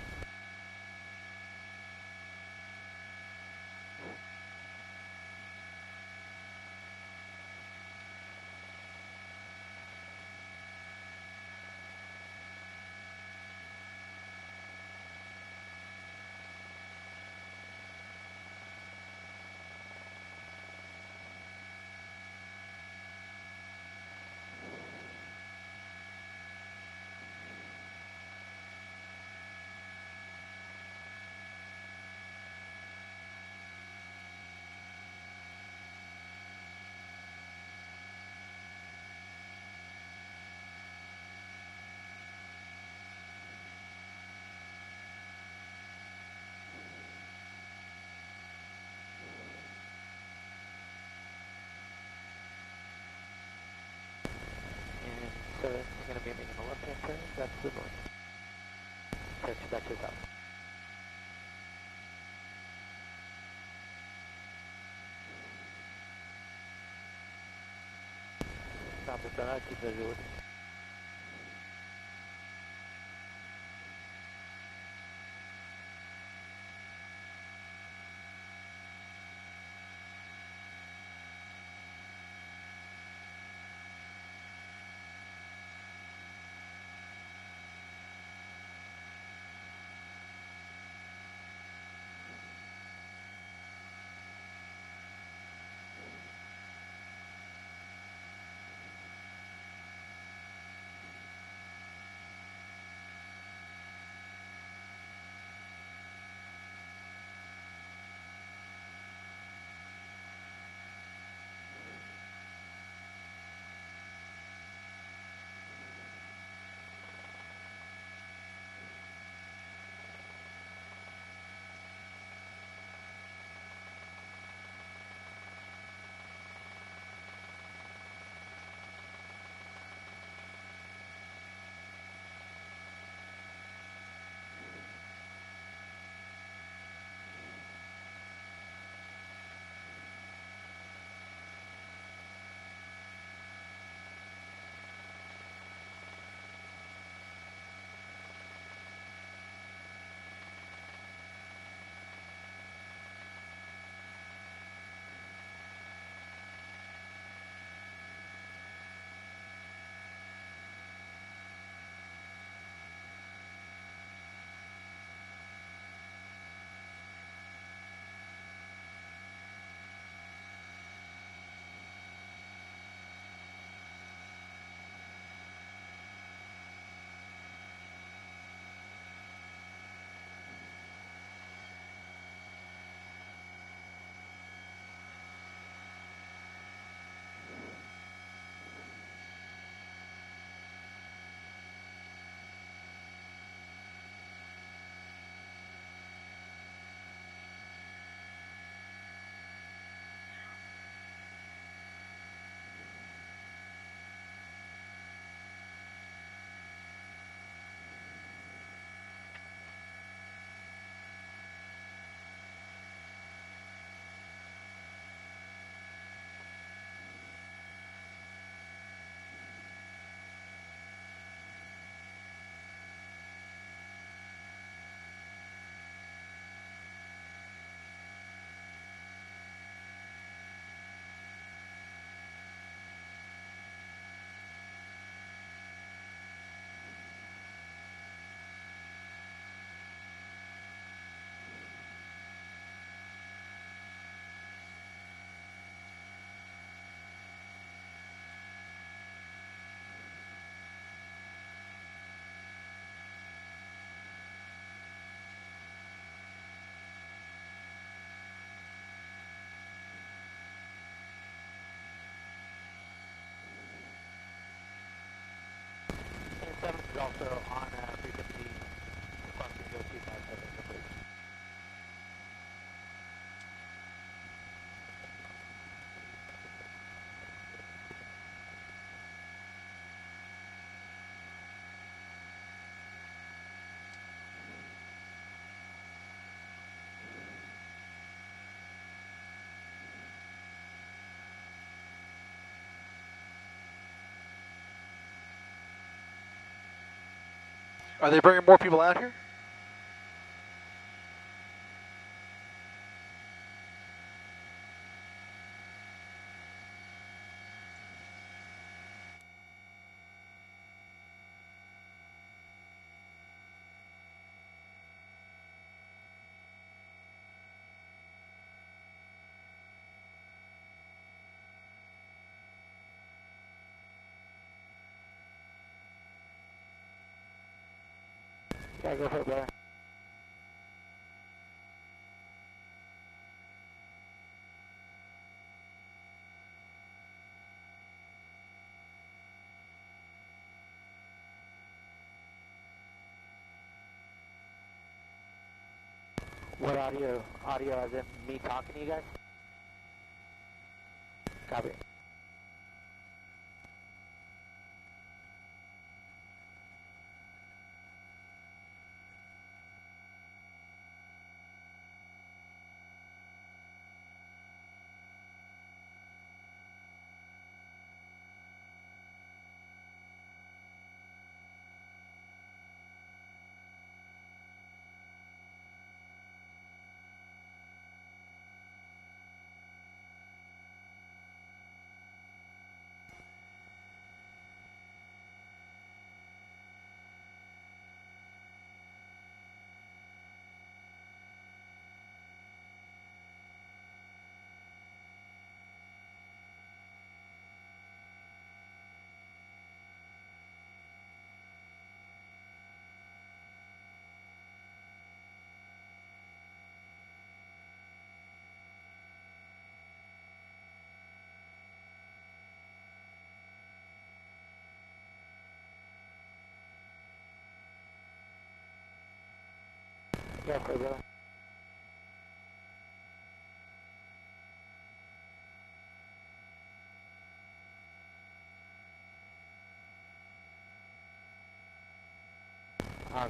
So it's going to be making a left-hand turn, that's the north. That's your south. Stop it, then I'll keep visual. also on frequency cluster 0257, please. Are they bringing more people out here? Yeah, go for it, brother. What audio? Audio as in me talking to you guys? Copy. Go for it, brother.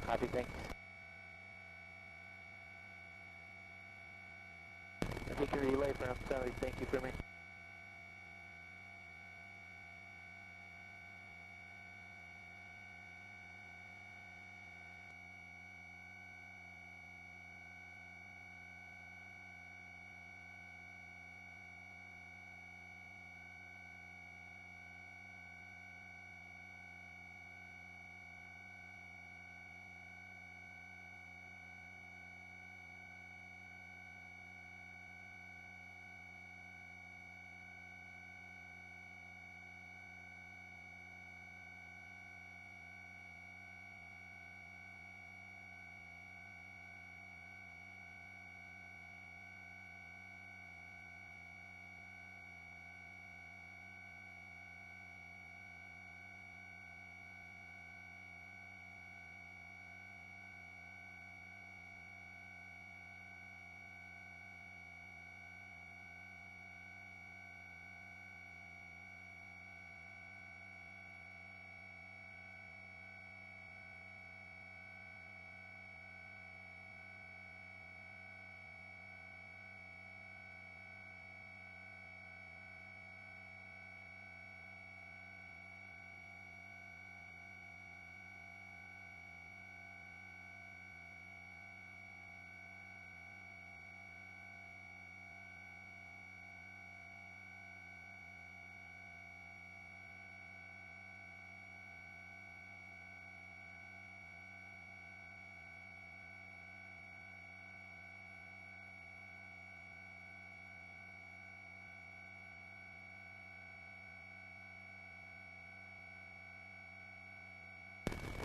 Copy, thanks. If you can relay for him, sorry, thank you for me.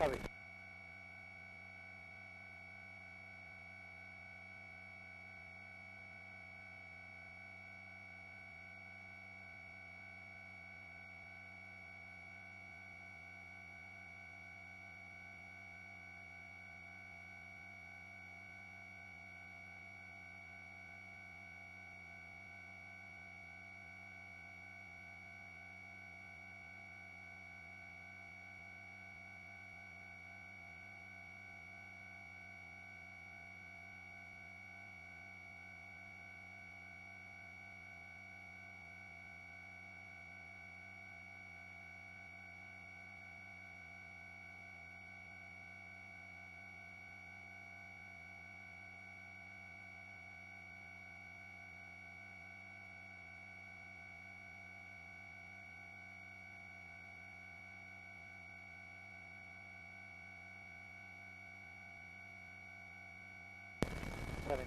Copy.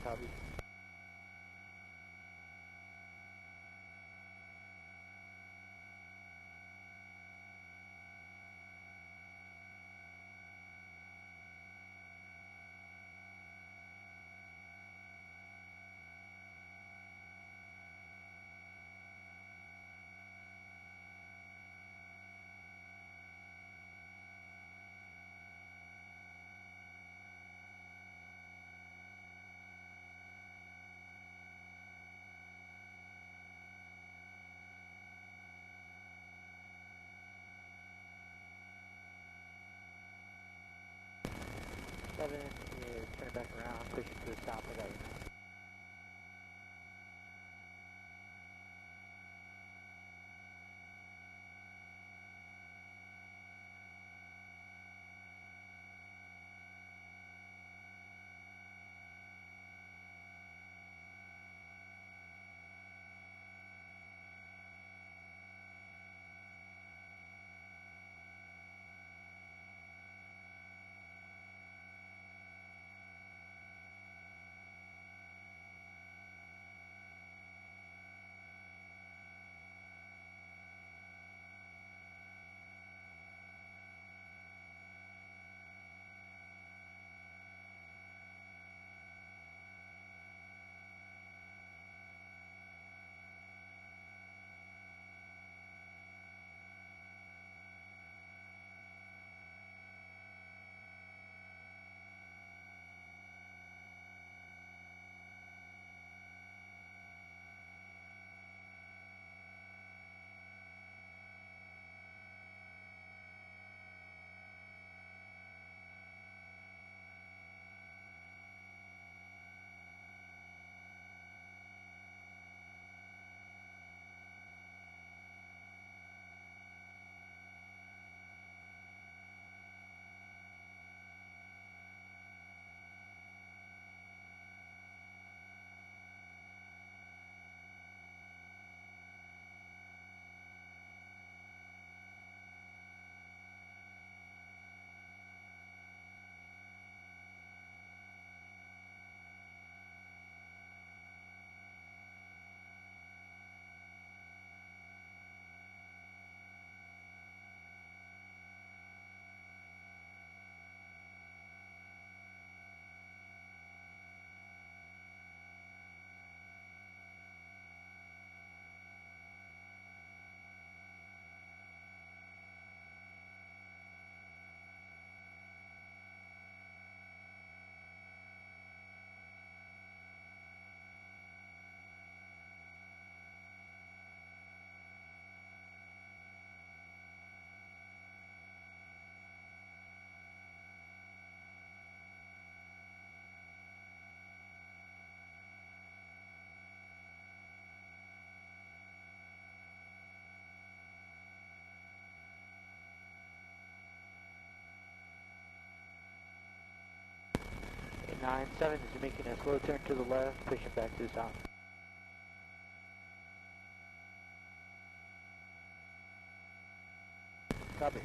Copy. Seven is turning back around, pushing to the stop. I got you. Nine seven is making a slow turn to the left, pushing back to the south. Copy.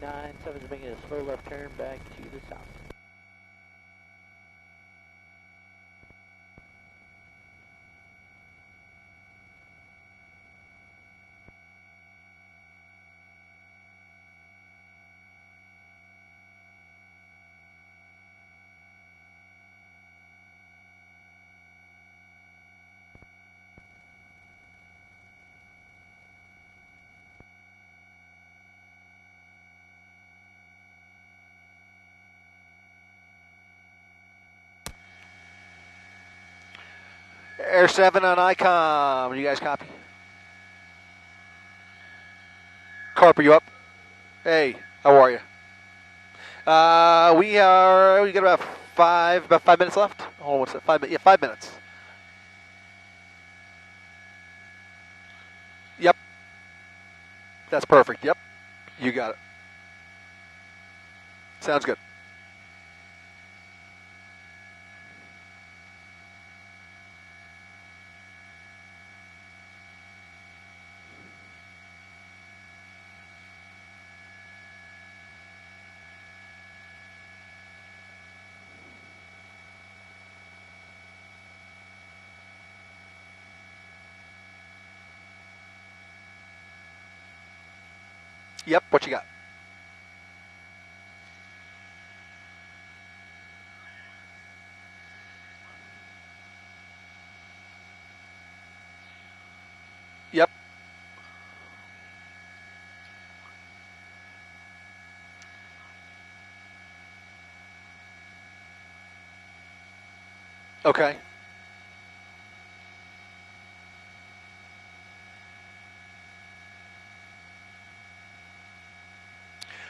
97 is making a slow left turn back to the south. Air 7 on ICOM. You guys copy? Carp, are you up? Hey, how are you? We got about 5 minutes left. Oh, what's that? 5 minutes? Yeah, 5 minutes. Yep. That's perfect. Yep. You got it. Sounds good. Yep, what you got? Yep. Okay.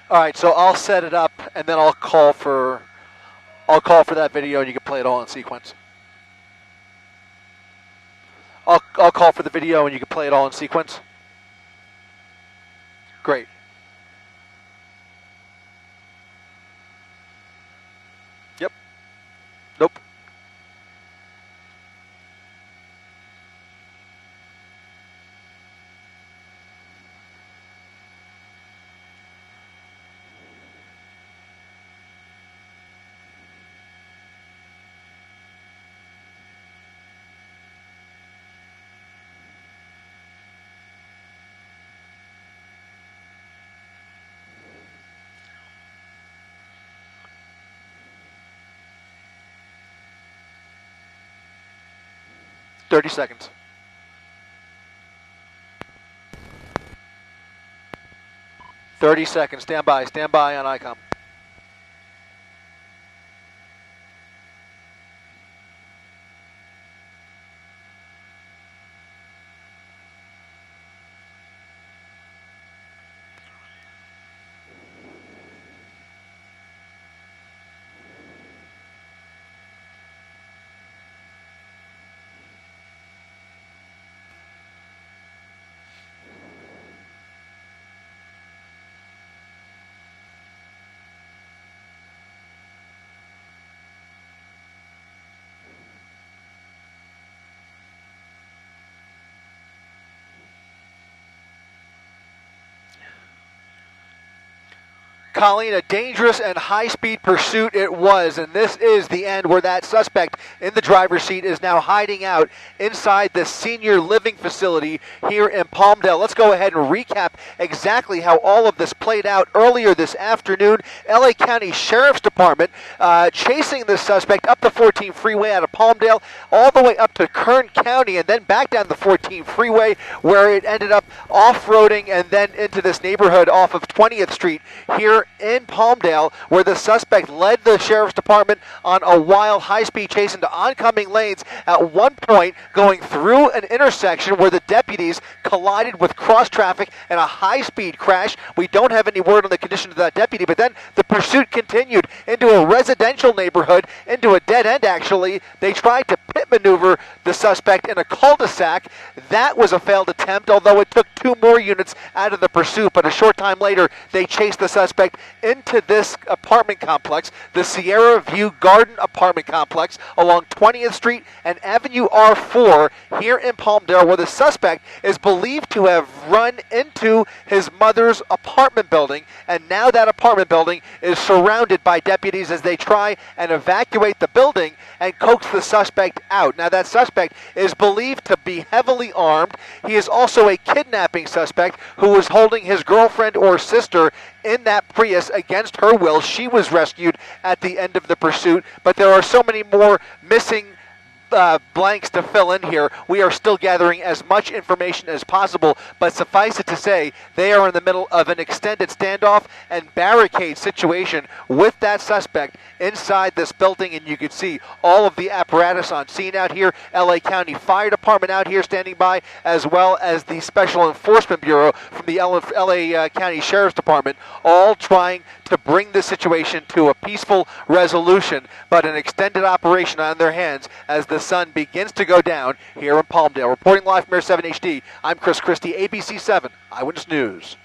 All right, so I'll set it up, and then I'll call for that video, and you can play it all in sequence. I'll call for the video, and you can play it all in sequence. Great. Yep. Nope. Thirty seconds. 30 seconds. Stand by on ICOM. Colleen, a dangerous and high-speed pursuit it was, and this is the end where that suspect in the driver's seat is now hiding out inside the senior living facility here in Palmdale. Let's go ahead and recap exactly how all of this played out earlier this afternoon. LA County Sheriff's Department chasing the suspect up the 14 freeway out of Palmdale all the way up to Kern County and then back down the 14 freeway where it ended up off-roading and then into this neighborhood off of 20th Street here in Palmdale, where the suspect led the Sheriff's Department on a wild high-speed chase into oncoming lanes, at one point going through an intersection where the deputies collided with cross-traffic and a high-speed crash. We don't have any word on the condition of that deputy, but then the pursuit continued into a residential neighborhood, into a dead end actually. They tried to pit maneuver the suspect in a cul-de-sac. That was a failed attempt, although it took 2 more units out of the pursuit, but a short time later they chased the suspect into this apartment complex, the Sierra View Garden apartment complex along 20th Street and Avenue R4 here in Palmdale, where the suspect is believed to have run into his mother's apartment building, and now that apartment building is surrounded by deputies as they try and evacuate the building and coax the suspect out. Now, that suspect is believed to be heavily armed. He is also a kidnapping suspect who was holding his girlfriend or sister in that Prius against her will. She was rescued at the end of the pursuit, but there are so many more missing blanks to fill in here. We are still gathering as much information as possible, but suffice it to say, they are in the middle of an extended standoff and barricade situation with that suspect inside this building, and you can see all of the apparatus on scene out here. LA County Fire Department out here standing by, as well as the Special Enforcement Bureau from the LA County Sheriff's Department, all trying to bring this situation to a peaceful resolution, but an extended operation on their hands as the sun begins to go down here in Palmdale. Reporting live from Air 7 HD, I'm Chris Christie, ABC 7 Eyewitness News.